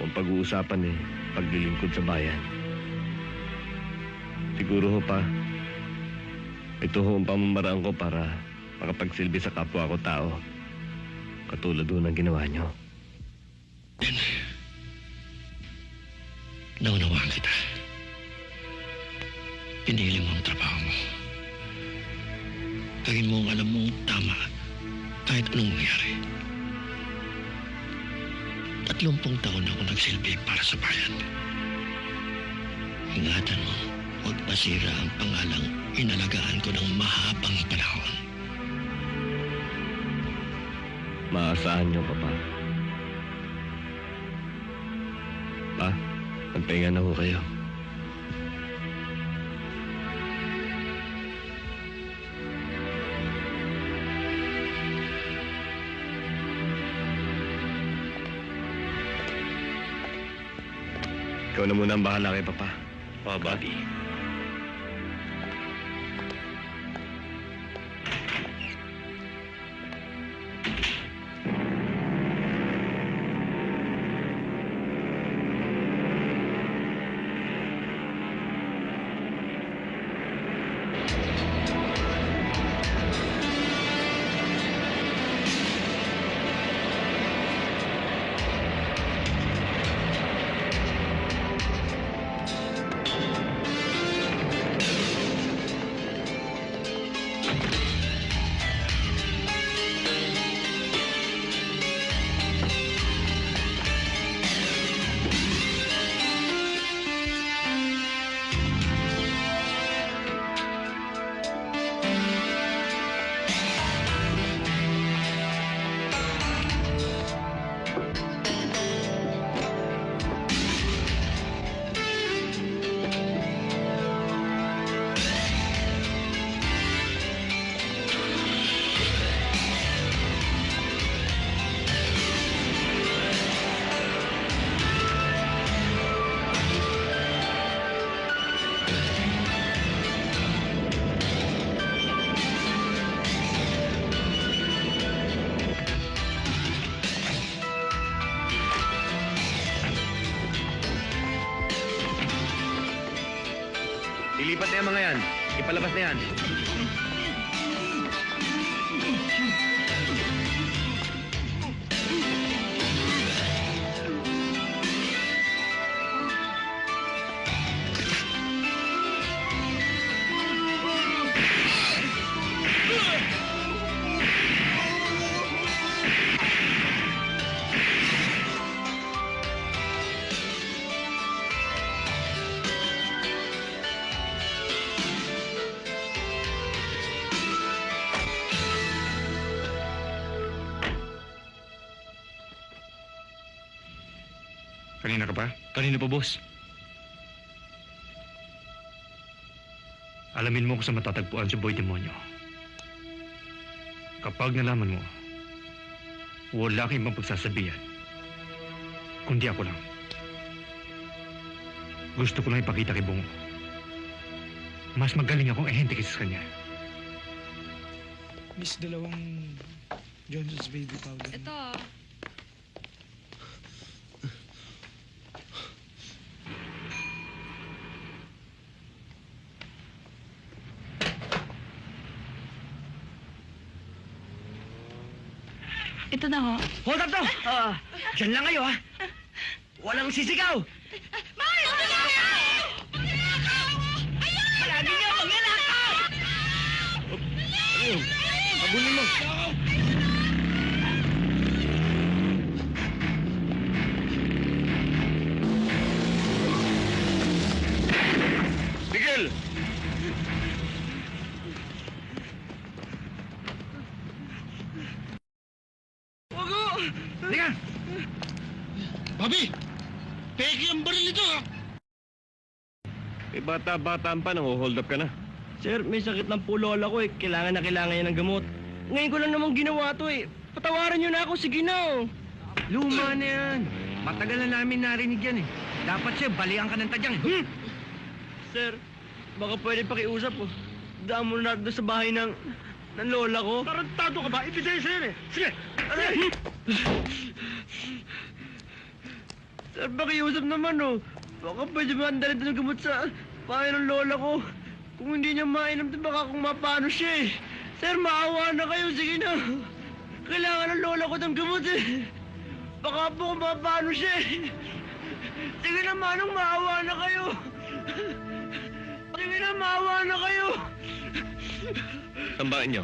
kung pag-uusapan paglilingkod sa bayan. Siguro ho pa, ito ho ang pamamaraan ko para makapagsilbi sa kapwa ko tao. Katulad ho ng ginawa nyo. Naunawaan kita. Pinili mo ang trabaho mo. Gawin mo ang alam mong tama kahit anong mangyari. 30 taon ako nagsilbi para sa bayan. Ingatan mo, huwag masira ang pangalang inalagaan ko ng mahabang panahon. Maasahan nyo, Papa. Pa, magpahinga na ho kayo. Ikaw na muna ang bahala kay Papa. Bobby. Lilipat na yung mga yan. Ipalabas na yan. Kanina ka pa? Kanina pa, boss. Alamin mo kung saan matatagpuan si Boy Demonyo. Kapag nalaman mo, wala kang ibang pagsasabihan. Kundi ako lang. Gusto ko lang ipakita kay Bungo. Mas magaling akong ehente kaysa sa kanya. Miss, dalawang Johnson's baby powder. Ito. Ito na ho. Hold up to! Diyan lang kayo, ha? Walang sisigaw! Palagi niyo akong nilakaw! Abulin mo! Miguel! Halika! Bobby! Peke ang baril nito, ha? Eh, bata-bataan pa, nang-hold up ka na. Sir, may sakit ng po lola ko eh. Kailangan na kailangan niya ng gamot. Ngayon ko lang namang ginawa to eh. Patawaran niyo na ako, sige na oh. Luma na yan. Matagal na namin narinig yan eh. Dapat siya, balian ka ng tadyang. Sir, baka pwede pakiusap oh. Daan mo na natin doon sa bahay ng lola ko. Tarantado ka ba? Ebidensya yan eh. Sige! Aray! Sir, pakiusap naman oh. Baka pwede mandalhin ito ng gamot sa bahay ng lola ko. Kung hindi niya mainam ito, baka kung mapano siya eh. Sir, maawa na kayo. Sige na. Kailangan ng lola ko ng gamot eh. Baka po kung mapano siya eh. Sige na, Manong, maawa na kayo. Sige na, maawa na kayo. Tambakan niyo.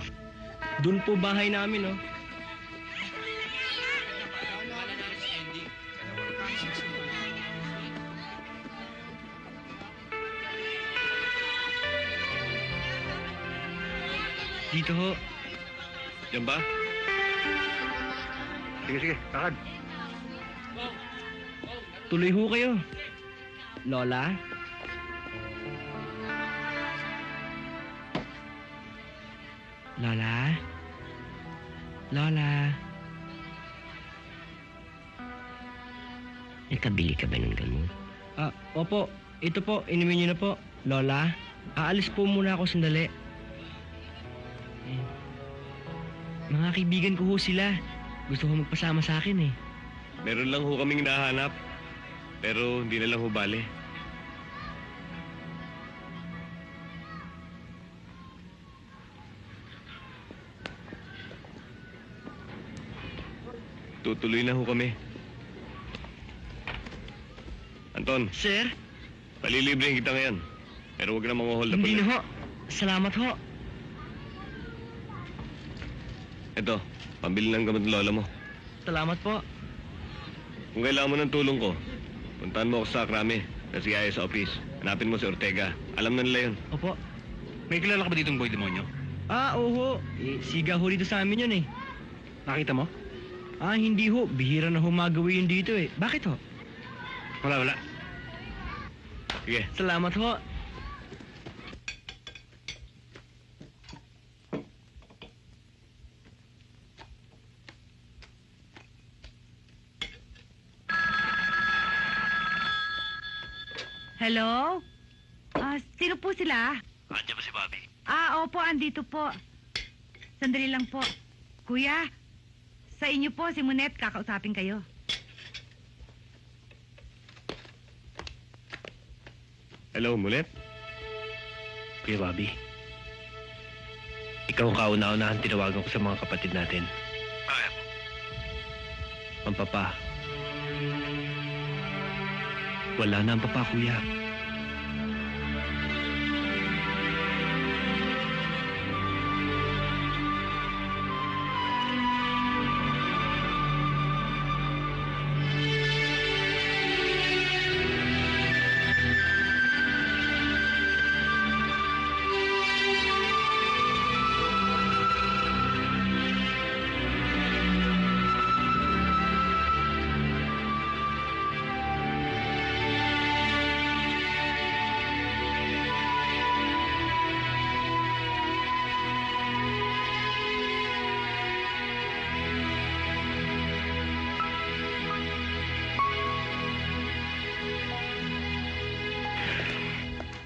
Doon po bahay namin, oh. Dito ho. Yan ba? Sige, lakad. Tuloy ho kayo. Lola? Lola? Lola? Nakabili ka ba ng gamot? Opo. Ito po, inumin niyo na po. Lola, aalis po muna ako sandali. Mga kaibigan ko ho sila. Gusto ko magpasama sa akin eh. Meron lang ho kaming nahanap. Pero hindi na lang ho bale. Tutuloy na ho kami. Anton. Sir? Palilibrihin kita ngayon. Pero huwag na hold up. Hindi na ho. Salamat ho. Ito, pambili ng gamot ng lola mo. Salamat po. Kung kailangan mo ng tulong ko, puntahan mo ako sa Krame, na si Aya sa office. Hanapin mo si Ortega. Alam na nila yun. Opo. May kilala ka ba ditong Boy Demonyo? Oo. Siga ho dito sa amin yun eh. Nakita mo? Hindi ho. Bihira na humagawi yun dito eh. Bakit ho? Wala. Sige. Salamat ho. Hello? Sino po sila? Andiyan ba si Bobby? Opo, andito po. Sandali lang po. Kuya, sa inyo po, si Monet, kakausapin kayo. Hello, Mulet. Kuya Bobby. Ikaw ang kauna-unahan tinawagan ko sa mga kapatid natin. Bakit? Ang papa. Wala na ang papa, kuya.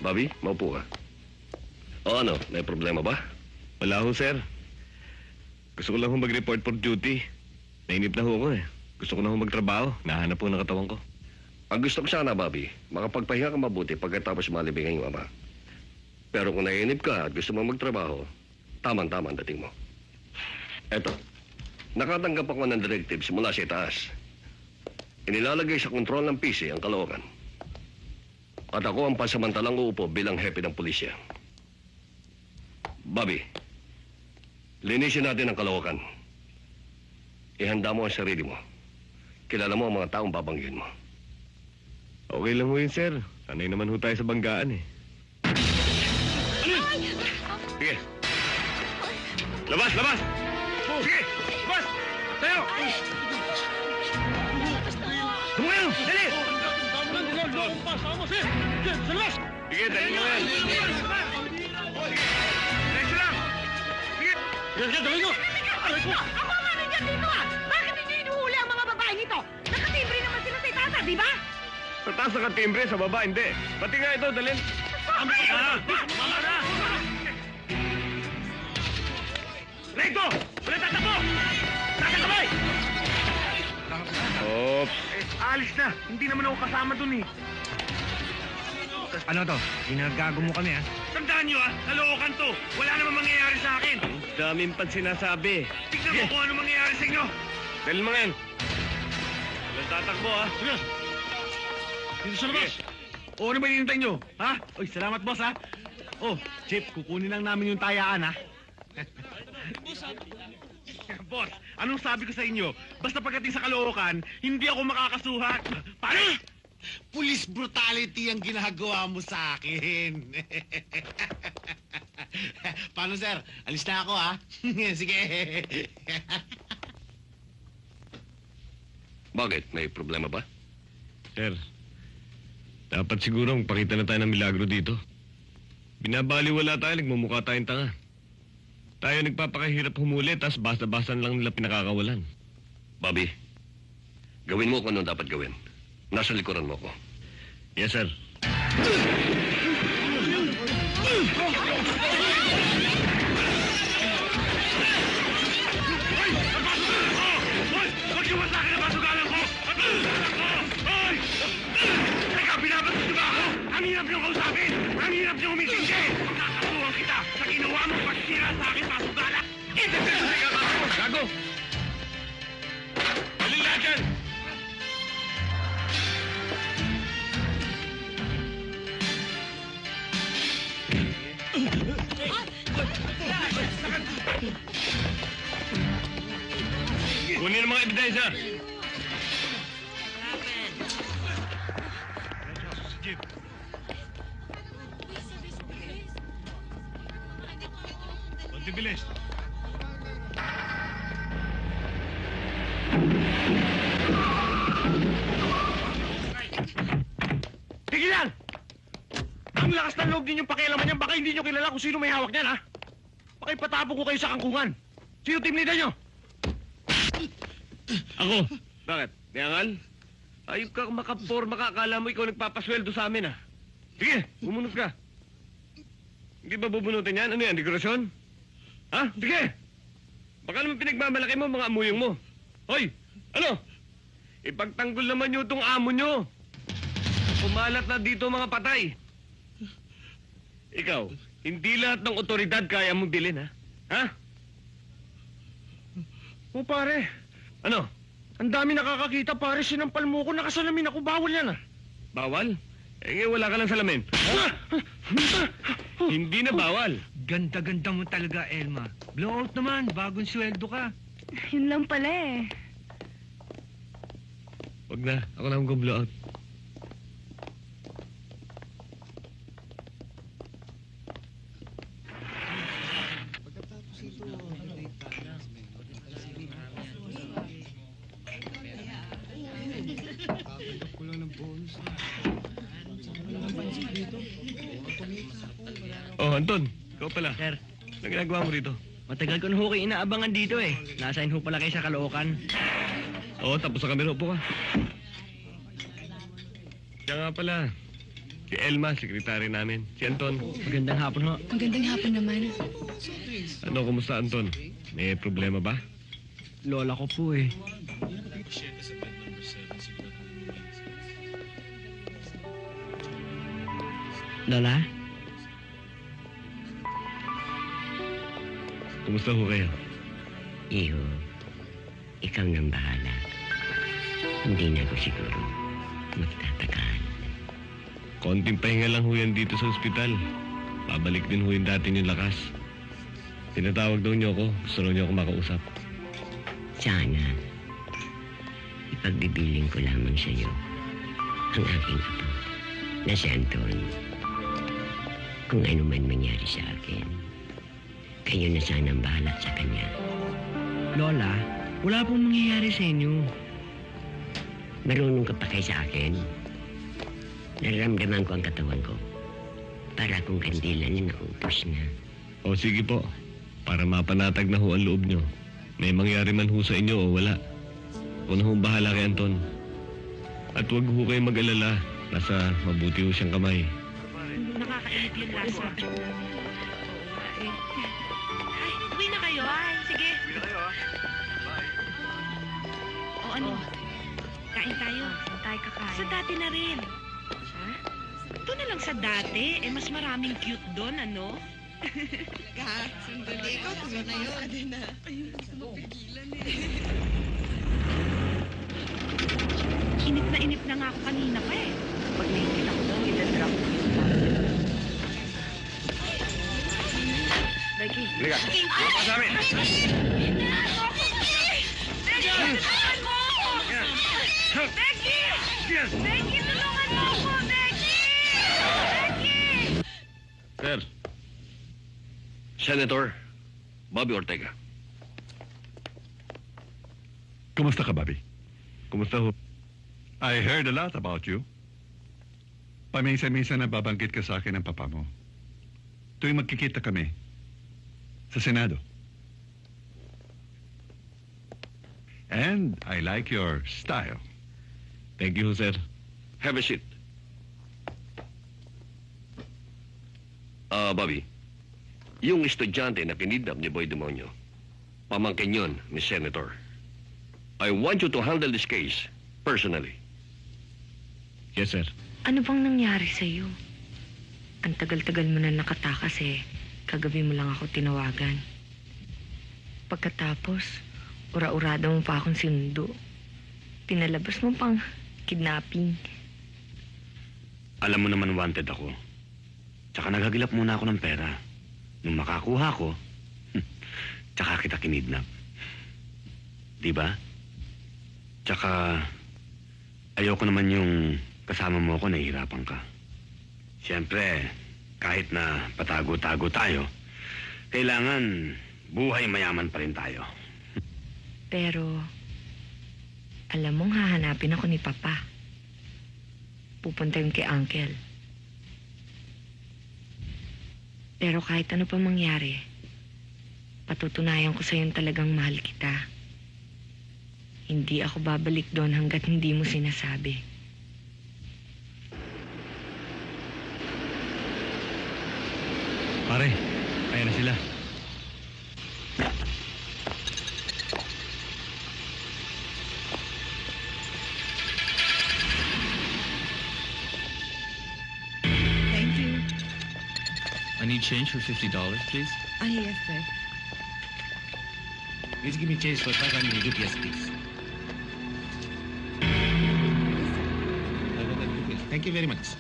Bobby, maupo ka. O ano, may problema ba? Wala ho, sir. Gusto ko lang ho mag-report for duty. Nainip na ho ako eh. Gusto ko na ho magtrabaho. Nahanap po ng katawan ko. Ang gusto ko sana, Bobby, makapagpahinga ka mabuti pagkatapos malibing ang ama. Pero kung naiinip ka at gusto mo magtrabaho, tama-tama ang dating mo. Eto, nakatanggap ako ng directives mula sa itaas. Inilalagay sa kontrol ng PC ang Caloocan. At ako ang pansamantalang uupo bilang hepe ng pulisya. Bobby, linisin natin ang Caloocan. Ihanda mo ang sarili mo. Kilala mo ang mga taong babanggihin mo. Okay lang ho yun, sir. Sanay naman ho tayo sa banggaan eh. Sige. Labas, labas! Sige! Labas! Tayo! Tumayo! Dali! Sa labas! Sige, dali mo yan. Diretso lang! Sige! Sige, dali nyo! Ako nga nandiyan dito ah! Bakit hindi inuhuli ang mga babae nito? Nakatibre naman sila sa itasa, di ba? Sa taas nakatimbre, sa baba hindi. Pati nga ito, dalhin. Mama na! Recto! Wala tatakbo! Tatakabay! Oops. Alis na! Hindi naman ako kasama dun eh. Ano to? Ginagago mo kami, ha? Tandaan nyo ah! Nalookan to! Wala naman mangyayari sa akin! Daming pan sinasabi. Tignan mo kung ano mangyayari sa inyo! Dalhin mo yan. Walang tatakbo, ha? Sige! Dito sa labas! O ano ba hinihintay nyo? Ha? Uy, salamat boss ha! Oh, Chip, kukunin lang namin yung tayaan ha! Boss, anong sabi ko sa inyo? Basta pagdating sa Caloocan, hindi ako makakasuhat! Paano? Police brutality ang ginagawa mo sa akin. Paano, sir? Alis na ako, ha? Sige. Bakit? May problema ba? Sir, dapat siguro magpakita na tayo ng milagro dito. Binabaliwala tayo, nagmumukha tayong tanga. Tayo nagpapakahirap humuli, tas basta-basta lang nila pinakakawalan. Bobby, gawin mo kung ano dapat gawin. Nasa likuran mo ko. Yes, sir. Huwag yung masakit na basugalan ko! Hoy! Teka, binabatos ba ako? Ang hirap niyong kausapin! Ang hirap niyong umisingge! Kakasuhan kita sa ginawa mong pagsira sa akin basugalan! Interpreto sa kakasok mo! Gago! Halin lahat dyan! Kunin ang mga ebidensya. Konti bilis. Tigilan! Ang lakas ng loob ninyong pakialaman niyan, baka hindi nyo kilala kung sino may hawak niyan, ha? Baka ipatapon ko kayo sa kangkungan. Sino team leader nyo? Ako. Bakit? Niangal? Ayop ka makaporma ka. Akala mo ikaw nagpapasweldo sa amin, ha? Sige, bumunot ka. Hindi ba bubunutin yan? Ano yan, dekorasyon? Ha? Sige! Baka naman pinagmamalaki mo mga amuyong mo. Hoy! Ano? Ipagtanggol naman nyo itong amo nyo. Pumalat na dito mga patay. Ikaw, Hindi lahat ng otoridad kaya mong bilhin, ha? Ha? O pare, Ano? ang dami nakakakita pare, sinampal mo ko, nakasalamin ako, bawal yan ah. Bawal? Eh, wala ka lang salamin. Hindi na bawal. Ganda-ganda mo talaga, Elma. Blowout naman, bagong sweldo ka. Yun lang pala eh. Wag na, ako na mag-blow out. Oh, Anton, ikaw pala. Sir, Ano ginagawa mo rito? matagal ko na ho kayo inaabangan dito eh. Nasain ho pala kayo sa Caloocan. Oo, tapos na kami. Upo ka. Siya nga pala. Si Elma, sekretary namin. Si Anton. Magandang hapon ho. Magandang hapon naman. Ano, kumusta Anton? May problema ba? Lola ko po eh. Lola? Kumusta ho kayo? Iho, ikaw nang bahala. Hindi na ako siguro magtatagal. Konting pahinga lang ho yan dito sa ospital. Babalik din ho yung dati niyong lakas. Tinatawag daw niyo ako. Gusto raw niyo ako makausap. Sana, ipagbibiling ko lamang sa iyo ang aking apo na si Anton. Kung ano man mangyari sa akin, kayo na sanang bahala sa kanya. Lola, wala pong mangyayari sa inyo. Marunong ka pa kayo sa akin. Nararamdaman ko ang katawan ko. Para akong kandila na naupos na. O sige po. Para mapanatag na ho ang loob niyo. May mangyari man ho sa inyo o wala. Ako na ho bahala kay Anton. At huwag ho kayo mag-alala. Nasa mabuti ho siyang kamay. Nakakainit yung lasa. Ay, uwi na kayo. Ay, sige. Uwi na kayo, ha? Bye. O ano? Kain tayo. Saan tayo kakain? Sa dati na rin. Ha? Doon na lang sa dati. Eh, mas maraming cute doon, ano? Ka, sandali ko. Tuloy na yun. Ayun, gusto mapigilan eh. Inip na nga ako kanina pa eh. Pag nainit ako daw, ilan-drop ko yung tao. Becky. Halika. Halika sa amin. Becky! Becky, tulungan mo ako! Becky! Becky! Sir. Senator Bobby Ortega. Kumusta ka, Bobby? Kumusta ho? I heard a lot about you. Paminsan-minsan nababanggit ka sa akin ng papa mo. Tuwing magkikita kami sa Senado. And I like your style. Thank you, sir. Have a seat. Bobby, yung estudyante na kinidnap ni Boy Demonyo, pamangkin yun ni Senator. I want you to handle this case personally. Yes, sir. Ano bang nangyari sa'yo? Ang tagal-tagal mo na nakatakas eh. Kagabi mo lang ako tinawagan. Pagkatapos, ura-urada mo pa akong sinundo. Pinalabas mo pang kidnapping. Alam mo naman wanted ako. Tsaka naghagilap muna ako ng pera. Nung makakuha ko, tsaka kita kinidnap. Diba? Tsaka, ayoko naman yung kasama mo ako nahihirapan ka. Siyempre, kahit na patago-tago tayo, kailangan buhay mayaman pa rin tayo. Pero, alam mong hahanapin ako ni Papa. Pupunta yun kay Uncle. Pero kahit ano pa mangyari, patutunayan ko sa'yo talagang mahal kita. Hindi ako babalik doon hanggat hindi mo sinasabi. Pare, kaya na sila. Thank you. I need change for $50, please. Ah, yes, sir. Please give me change for 500 rupees, please. Thank you very much.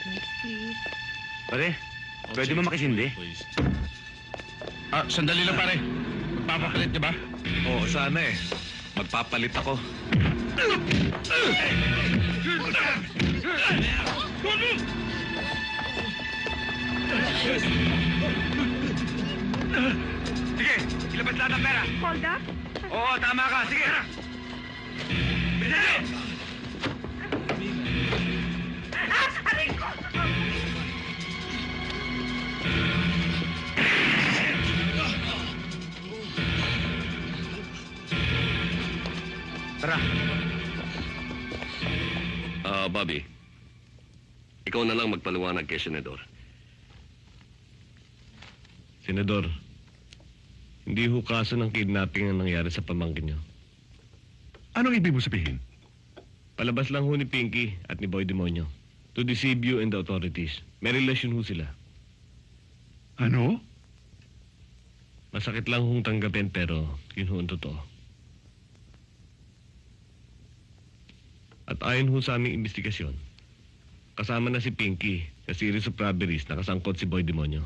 Next, please. Pare, pwede mo makisindi? Sandali lang pare. Magpapapalit niya ba? Oo, sana eh. Magpapalit ako. Sige, ilabas lahat ang pera. Hold up? Oo, tama ka. Sige. Bilisan niyo! Aray ko! Tara. Bobby. Ikaw na lang magpaliwanag kay Senador. Senador, hindi ho kaso ng kidnapping ang nangyari sa pamangkin niyo. Anong ibig mo sabihin? Palabas lang ho ni Pinky at ni Boy Demonyo to deceive you and the authorities. May relasyon ho sila. Ano? Masakit lang hong tanggapin pero yun ho ang totoo. At ayon ho sa aming investigasyon, kasama na si Pinky sa series of robberies na kasangkot si Boy Demonyo.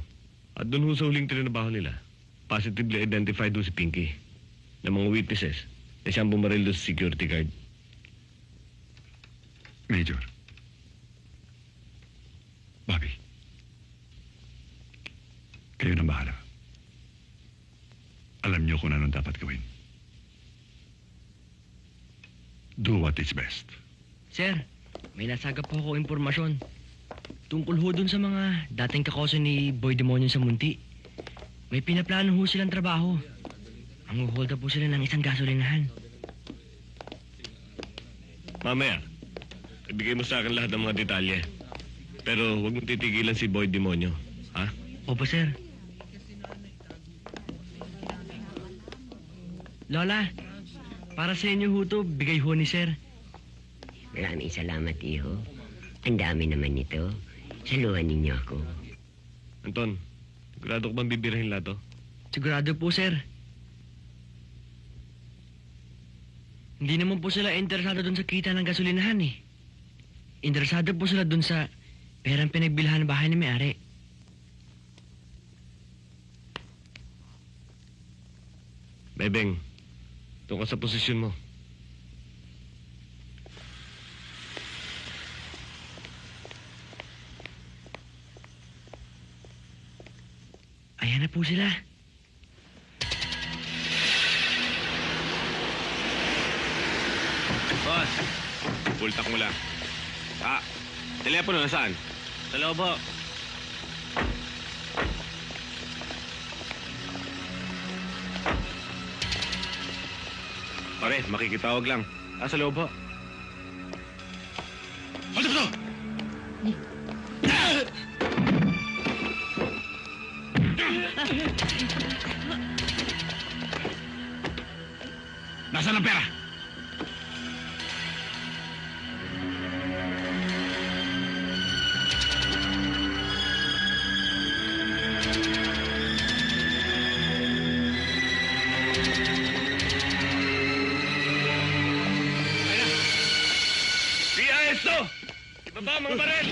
At doon ho sa huling trinabaho nila, positively identified ho si Pinky ng mga witnesses na siyang bumaril doon sa security guard. Major. Bobby. Kayo na bahala. Alam niyo kung anong dapat gawin. Do what is best. Sir, may nasagap po ako impormasyon. Tungkol ho dun sa mga dating kakoso ni Boy Demonyo sa Munti. May pinaplano ho silang trabaho. Ang hold up po sila ng isang gasolinahan. Mamaya, ibigay mo sa akin lahat ng mga detalye. Pero huwag mong titigilan si Boy Demonyo, ha? Opo, sir. Lola, para sa inyo ho to, bigay ho ni sir. Maraming salamat, iho. Ang dami naman nito. Saluhan ninyo ako. Anton, sigurado ko bang bibirahin lahat to? Sigurado po, sir. Hindi naman po sila interesado dun sa kita ng gasolinahan eh. Interesado po sila dun sa perang pinagbilhan ng bahay ni may-ari. Bebeng, doon ka sa posisyon mo. Ayan na po sila. Boss, pultak mo lang. Telepono nasaan? Sa loob po. Pare, makikitawag lang. Sa loob po. Hold up to! Nasaan ang pera? PIS to! Ibaba mga baril!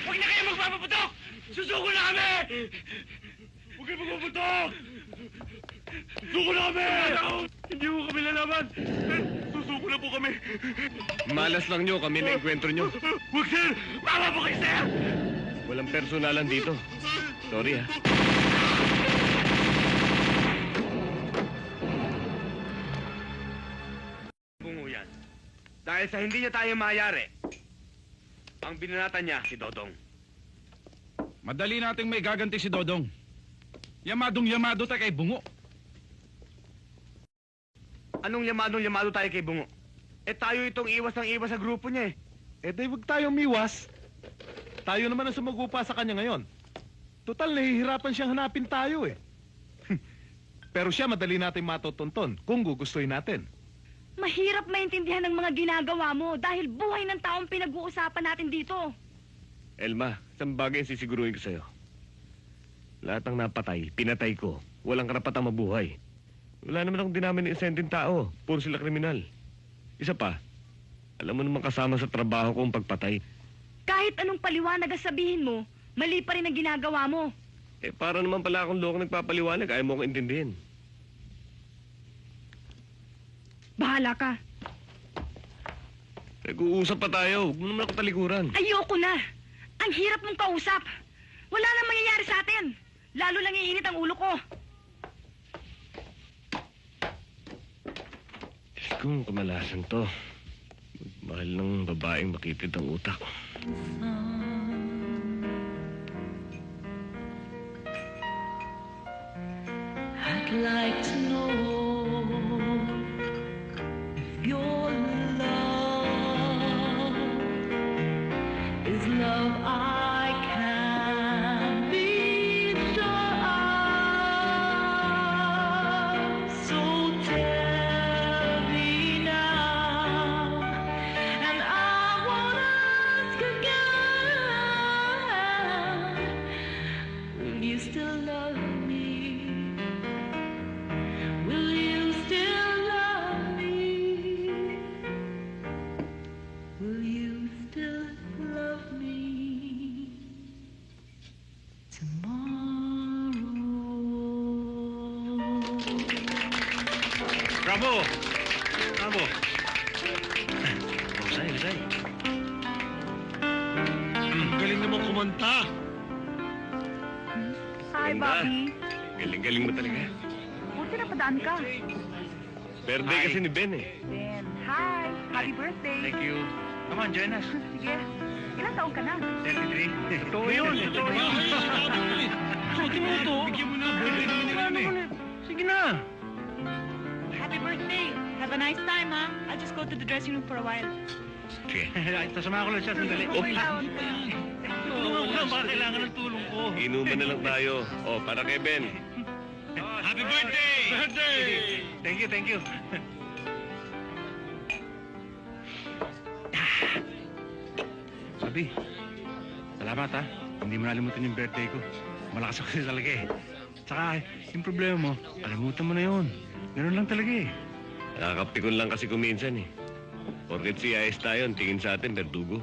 Huwag na kayo magpapaputok! Susuko na kami! Huwag kayo magpapaputok! Suko na kami! Hindi mo kami lalaban! Susuko na po kami! Malas lang nyo, kami na enkwentro nyo. Huwag, sir! Tama po kayo, sir! Walang personalan dito. Sorry, ha? Bungo yan. Dahil sa hindi niya tayo mayari, ang binanatan niya si Dodong. Madali nating may gaganti si Dodong. Yamadong-yamado tayo kay Bungo. Anong yamadong-yamado tayo kay Bungo? Eh tayo itong iwas ng iwas sa grupo niya eh. Eh di wag tayong miwas. Tayo naman ang sumugupa sa kanya ngayon. Total, nahihirapan siyang hanapin tayo eh. Pero siya madali natin matutunton kung gugustuhin natin. Mahirap maintindihan ng mga ginagawa mo dahil buhay ng taong pinag-uusapan natin dito. Elma, isang bagay ang sisiguruhin ko sa'yo. Lahat ng napatay, pinatay ko. Walang karapatang mabuhay. Wala naman akong dinamin ng isenting tao. Puro sila kriminal. Isa pa, alam mo naman kasama sa trabaho ko ang pagpatay. Kahit anong paliwanag ang sabihin mo, mali pa rin ang ginagawa mo. Eh, para naman pala akong loko nagpapaliwanag. Ayaw mo akong intindihin. Bahala ka. Nag-uusap pa tayo. Huwag mo naman ako talikuran. Ayoko na. Ang hirap mong kausap. Wala nang mangyayari sa atin. Lalo lang iinit ang ulo ko. Diyos ko, kamalasan to. Mahal ng babaeng makitid ang utak. I'd like to know if your love is love I can be sure of. So tell me now, and I won't ask again. Will you still love me? Will you still love me? Will you still love me tomorrow? Bravo! Bravo! Husay, husay. Galing naman kumanta. Hi, Bobby. Galing-galing mo talaga. Buti napadaan ka. Birthday Hi. kasi ni Ben eh. Ben, hi. Happy birthday. Thank you. Come on, join us. Sige. Ilang taon ka na? 33. Totoo yun. Totoo yun. Suti mo ito. Bigyan mo na. Birthday naman ni Ben eh. Sige na. Happy birthday. Have a nice time, ha? I'll just go to the dressing room for a while. Sige. Sasama ko lang siya sandali. Okay. Tulungan ko lang. Baka kailangan ng tulong ko. Inuman na lang tayo. Oh, para kay Ben. Happy birthday! Birthday! Thank you, thank you. Sabi, salamat ha. Hindi mo nalimutan yung birthday ko. Malakas ako kasi talaga eh. Tsaka, yung problema mo, alimutan mo na yun. Ganun lang talaga eh. Nakakapikon lang kasi kuminsan eh. Porket si Ayes tayo, ang tingin sa atin, berdugo.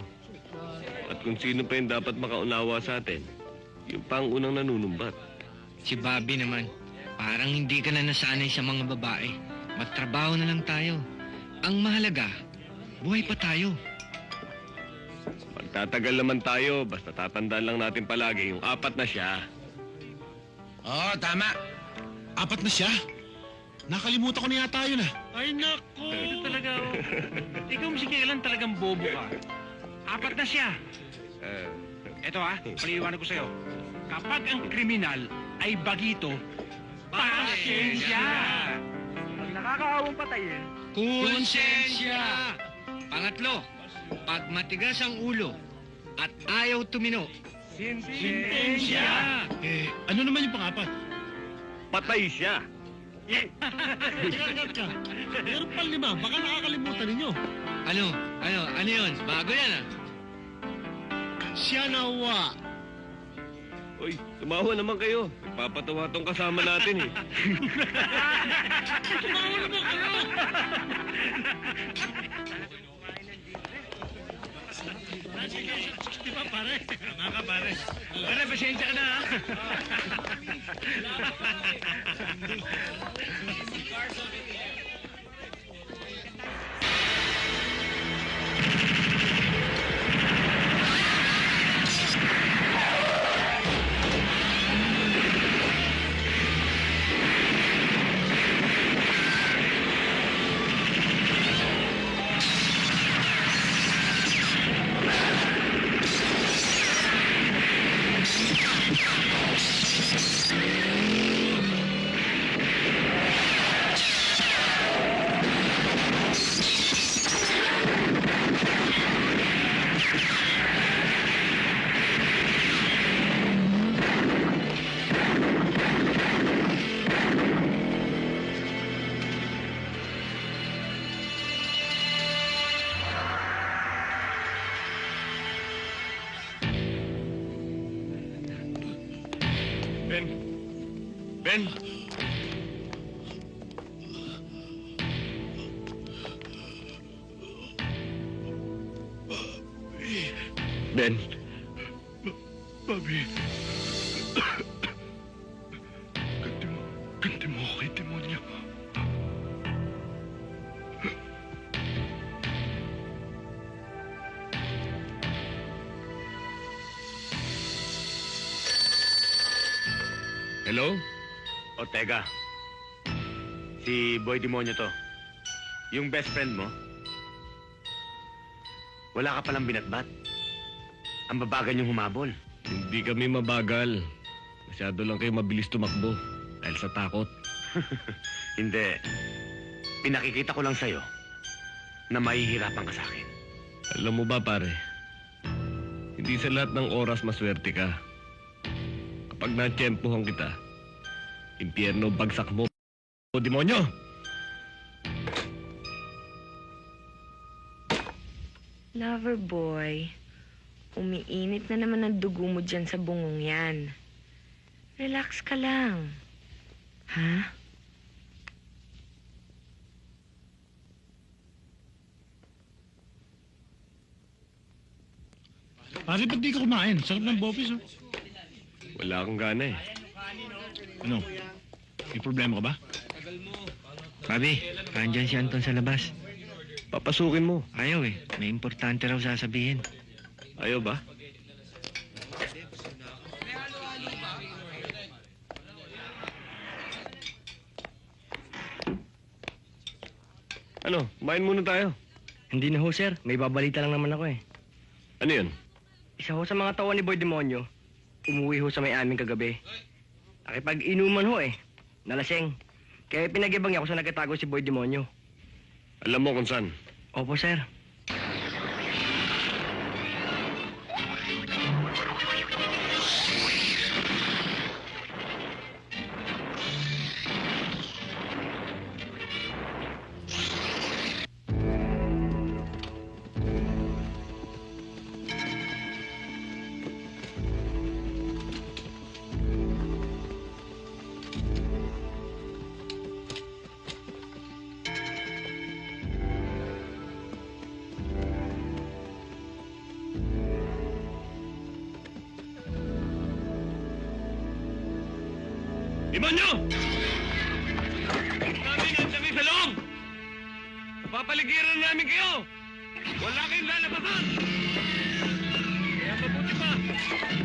At kung sino pa yung dapat makaunawa sa atin, yung pang unang nanunumbat. Si Bobby naman, parang hindi ka na nasanay sa mga babae. Magtrabaho na lang tayo. Ang mahalaga, buhay pa tayo. Magtatagal naman tayo, basta tatandaan lang natin palagi yung 4 na siya. Oo, tama. 4 na siya. Nakalimutan ko na yata yun ah. Ay, naku! Ito talaga, oh. Ikaw, musikilan talagang bobo ka. 4 na siya. Ito ha, paliwanag ko sa'yo. Kapag ang kriminal ay bagito, pasensya! Pag nakakaawang patayin, Konsensya! Pangatlo, pag matigas ang ulo at ayaw tumino, sintensya! Ano naman yung pang-4? Patay siya! Teka. Meron pang 5. Baka nakakalimutan ninyo. Ano yun? Bago yan ah. Siya nawa. Uy, tumawa naman kayo. Nagpapatawa tong kasama natin eh. Tumawa naman kayo. Di ba, pare? Tama ka, pare. Pare, pasensya ka na, ha? Ben! Ben! Ben! Bobby. Ganti mo ako kay demonyo. Hello? O, teka. Si Boy Demonyo to. Yung best friend mo. Wala ka palang binatbat. Ang babagal niyong humabol. Hindi kami mabagal. Masyado lang kayo mabilis tumakbo. Dahil sa takot. Hindi. Pinakikita ko lang sa'yo na mahihirapan ka sa akin. Alam mo ba, pare? Hindi sa lahat ng oras maswerte ka. Kapag natsyempohan kita, impyerno bagsak mo, o demonyo! Lover boy, umiinit na naman ang dugo mo dyan sa bungong yan. Relax ka lang. Ha? Pare, ba't di ka kumain? Sarap ng bopis, oh. Wala akong gana eh. Ano? May problema ka ba? Bobby, andyan si Anton sa labas. Papasukin mo. Ayaw eh. May importante raw sasabihin. Ayaw ba? Ano? Kumain muna tayo. Hindi na ho, sir. May babalita lang naman ako eh. Ano yun? Isa ho sa mga tawa ni Boy Demonyo, umuwi ho sa may amin kagabi. Nakipag-inuman ho eh. Nalasing. Kaya pinag-ibang niya kung saan nagkatago si Boy Demonyo. Alam mo kung saan? Opo, sir. Demonyo! Namin ang kami sa loob! Papaligiran namin kayo! Wala kayong lalabasan! Kaya mabuti pa!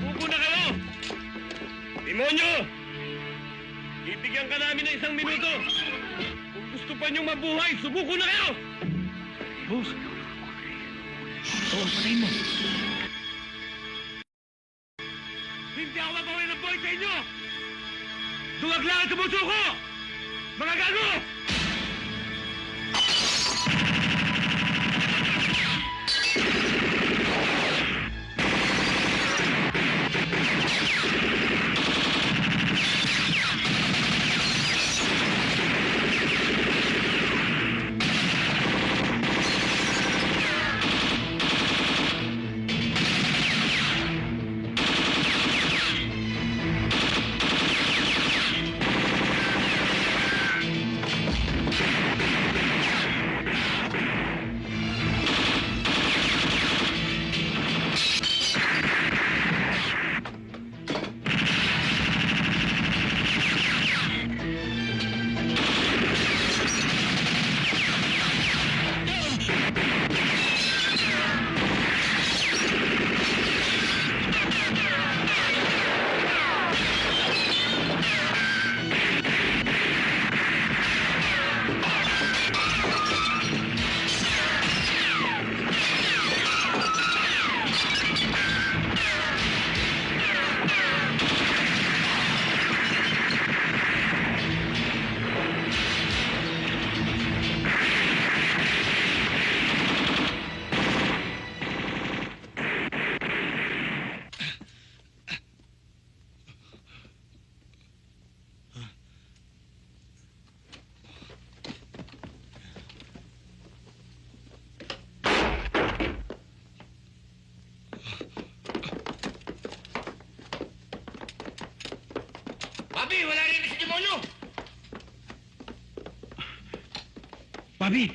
Buko na kayo! Demonyo! Bibigyan ka namin ng 1 minuto! Kung gusto pa niyong mabuhay, subuko na kayo! Boss! Oo, patayin mo! Hindi ako mapawin ng boy sa inyo! Duwag lang at sumusuko! Mga gago! Bobby, wala rin si demonyo! Bobby!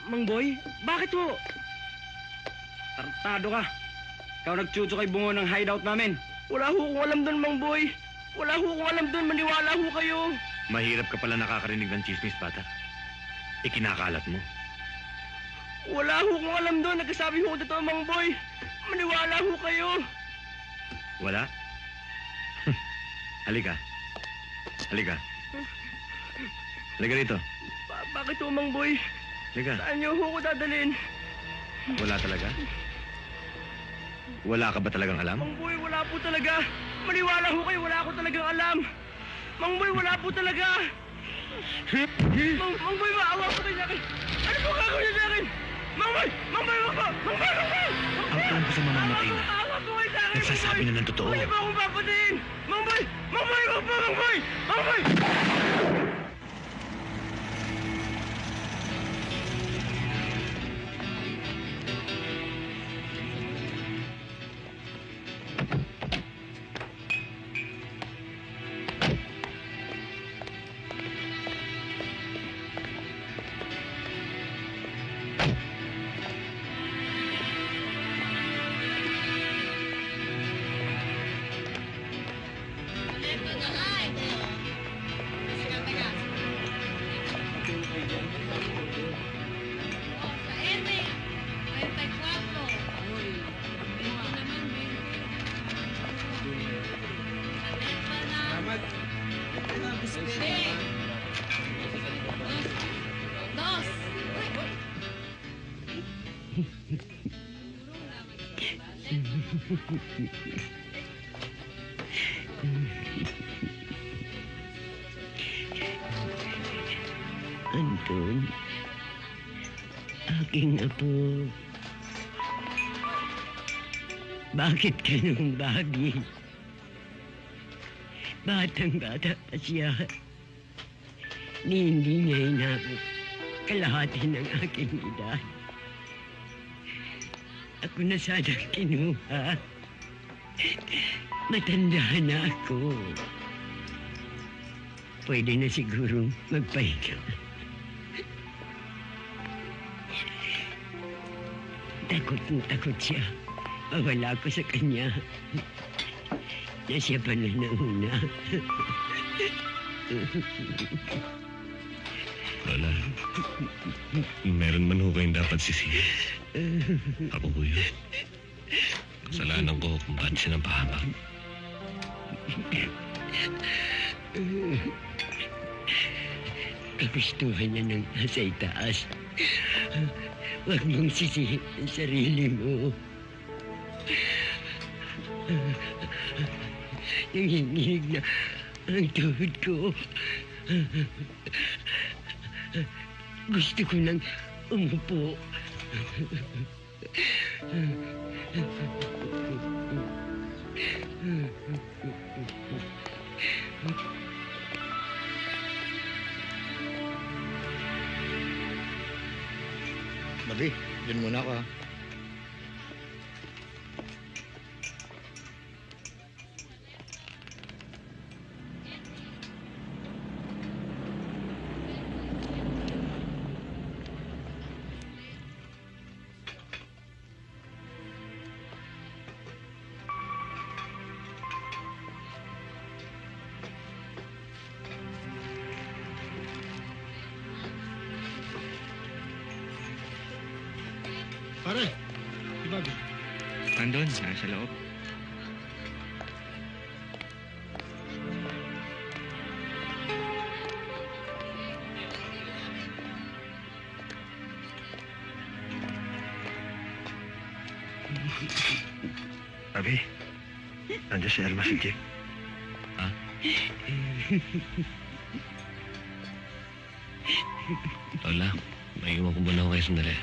Mang Boy, bakit ho? Tartado ka. Ikaw nagtsutso kay Bungo ng hideout namin. Wala ho kong alam doon, Mang Boy. Wala ho kong alam doon. Maniwala ho kayo. Mahirap ka pala nakakarinig ng chismis, bata. Ikinakalat mo. Wala ho kong alam doon. Nagkasabi ho totoo, Mang Boy. Maniwala ho kayo. Wala? Halika. Halika. Halika rito. Bakit ho, Mang Boy? Halika. Saan niyo ho ko dadalhin? Wala talaga? Wala ka ba talagang alam? Mang Boy, wala po talaga. Maniwala ho kayo, wala ako talagang alam. Mang Boy, wala po talaga. Mang Boy, maawa po kayo sa akin. Ano po gagawin niyo sa akin? Mang Boy! Mang Boy, wag po! Mang Boy, wag po! Ang plan ko sa mamamatay na. Maawa po kayo sa akin, Nagsasabi na ng totoo. Huwag niyo po akong papatayin! Mang Boy! Mang Boy, wag po! Mang Boy! Mang Boy! Anton, aking apo. Bakit ka nung bagi? Batang-bata pa siya. Hindi niya inabot kalahati ng aking edad. Ako na sana kinuha. Matanda na ako. Pwede na sigurong magpahinga. Takot na takot siya. Mawala ko sa kanya. Na siya pa na nauna. Lola, meron man ho kayong dapat sisihin. Ako po yun. Kasalanan ko kung ba't siya nang pahamak. Kagustuhan niya ng nasa itaas. Huwag mong sisihin ang sarili mo. Nanginginig na ang tuhod ko. Gusto ko nang umupo. Bobby, dyan muna ako ha. Pare, si Bobby. Nandun, nasa loob. Abi, nandiyan si Elma si Jake. Ha? Lola, may iwan ko muna ako kayo sandali.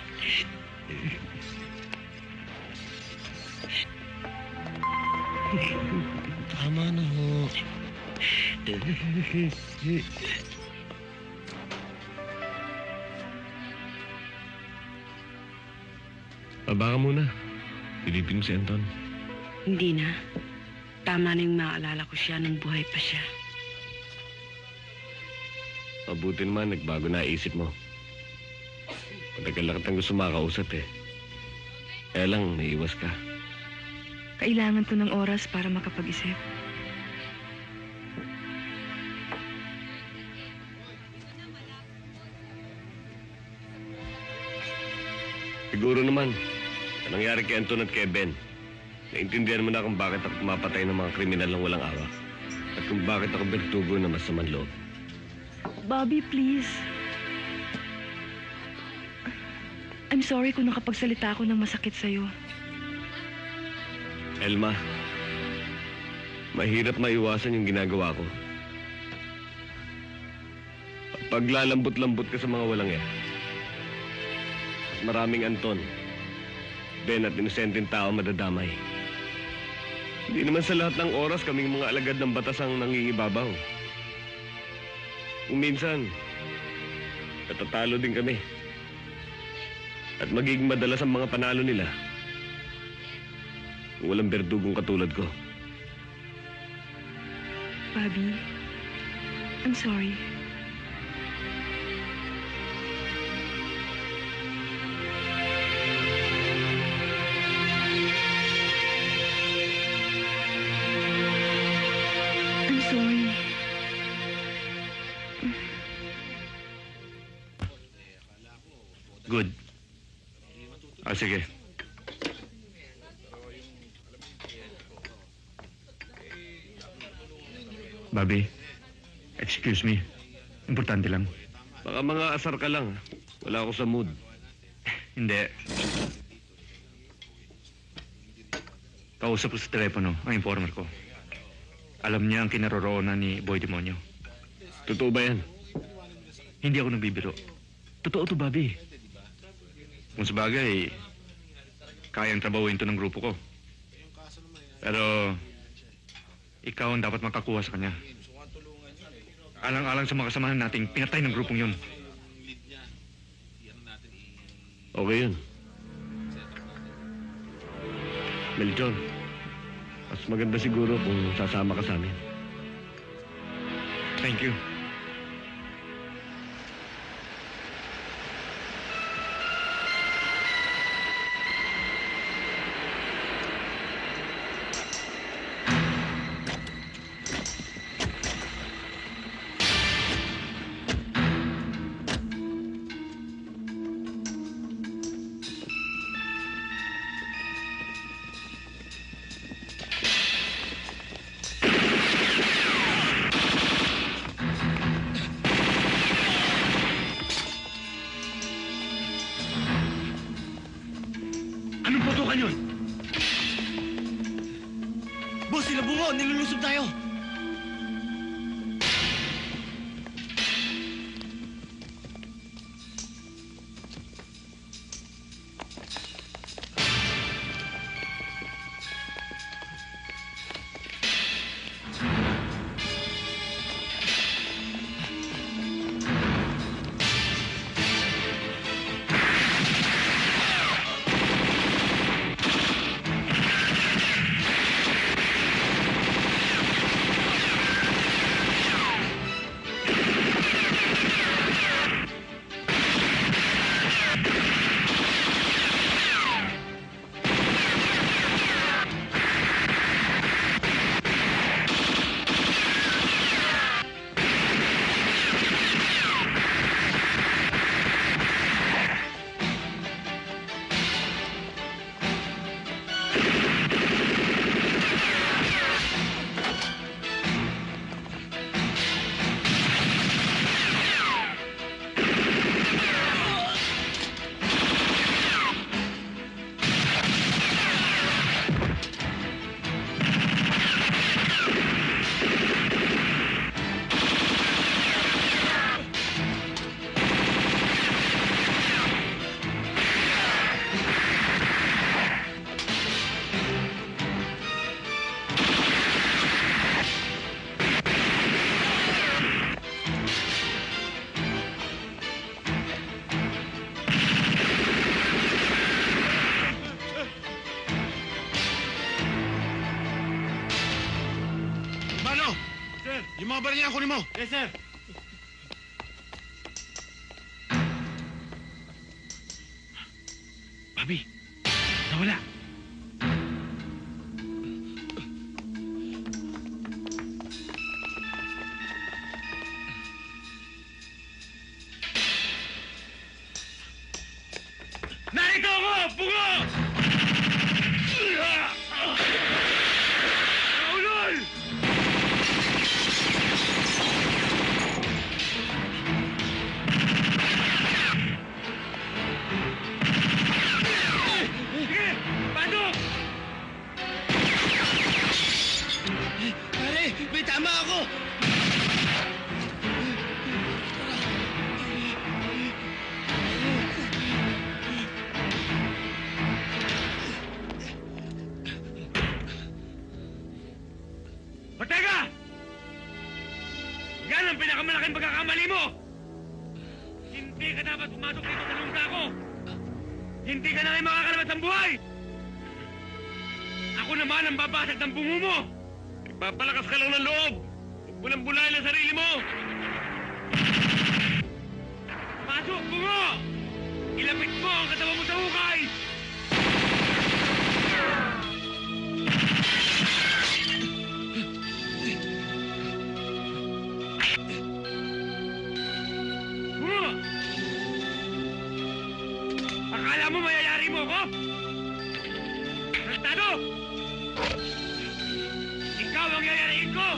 Tama na ho. Baba ka muna. Silipin mo si Anton. Hindi na. Tama na yung maalala ko siya nung buhay pa siya. Mabuti naman, nagbago na isip mo. Matagal na kitang gusto makausap eh. Kaya lang, naiwas ka. Kailangan ko ng oras para makapag-isip. Siguro naman, ang nangyari kay Anton at kay Ben, naintindihan mo na kung bakit ako pumapatay ng mga kriminal ng walang awa. At kung bakit ako bertugo na masamang loob. Bobby, please. I'm sorry kung nakapagsalita ako ng masakit sa'yo. Elma, mahirap maiwasan yung ginagawa ko. Paglalambot-lambot ka sa mga walang mas maraming Anton, Ben at inosenteng tao madadamay. Hindi naman sa lahat ng oras kaming mga alagad ng batas ang nangingibabaw. Kung minsan, natatalo din kami. At magiging madalas ang mga panalo nila. Kung walang berdugong katulad ko. Bobby, I'm sorry. I'm sorry. Good. Sige. Bobby, excuse me. Importante lang. Baka mga asar ka lang. Wala ako sa mood. Hindi. Kausap ko sa telepono ang informer ko. Alam niya ang kinaroroonan ni Boy Demonyo. Totoo ba yan? Hindi ako nagbibiro. Totoo to, Bobby. Kung sabagay, kayang trabahuin to ng grupo ko. Pero, ikaw ang dapat makakuha sa kanya. Alang-alang sa mga kasamahan nating pinatay ng grupong yun. Okay yun. Melchor, mas maganda siguro kung sasama ka sa amin. Thank you. Anong putukan yun? Boss, sila bungo! Nilulusob tayo! Sir, yung mga baril niya, kunin mo. Yes, sir. Bobby, nawala. Narito ako! Bungo! Naulol! Sige! Pasok! Pare, may tama ako! O teka! Yan ang pinakamalaking pagkakamali mo! Hindi ka dapat pumasok dito sa lungga ko! Hindi ka na kayo makakalabas ng buhay! Ako naman ang babasag ng bungo mo! Nagpapalakas ka lang ng loob! Huwag mo nang bulayan ang sarili mo! Pasok, bungo! Ilapit mo ang katawan mo sa hukay! Bungo! Akala mo mayayari mo ako? Tratado! Ikaw ang yayariin ko!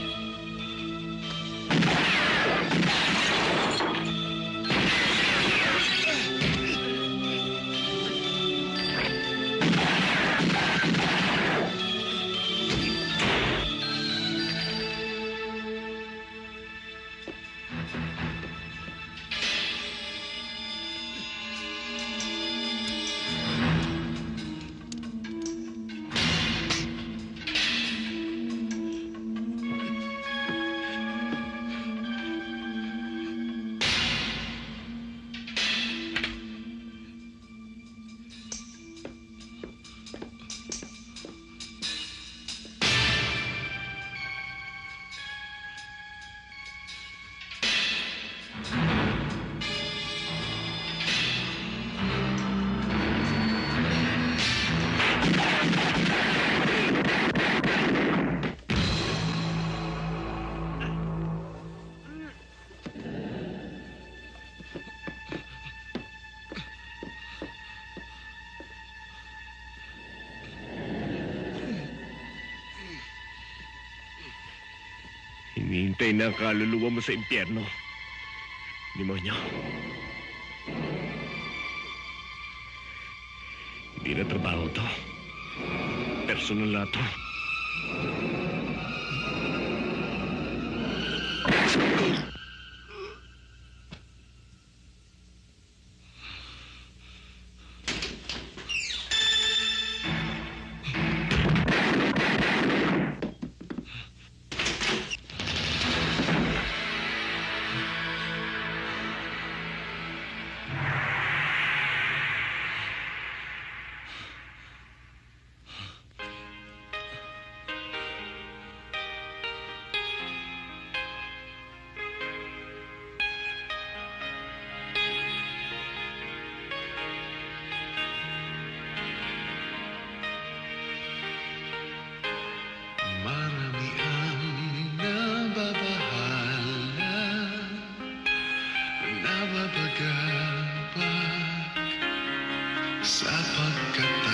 Hinihintay na ang kaluluwa mo sa impyerno. Demonyo. Hindi na trabaho to. Personal na to. Marami ang nababahala, nababagal pa sa pagkatapos.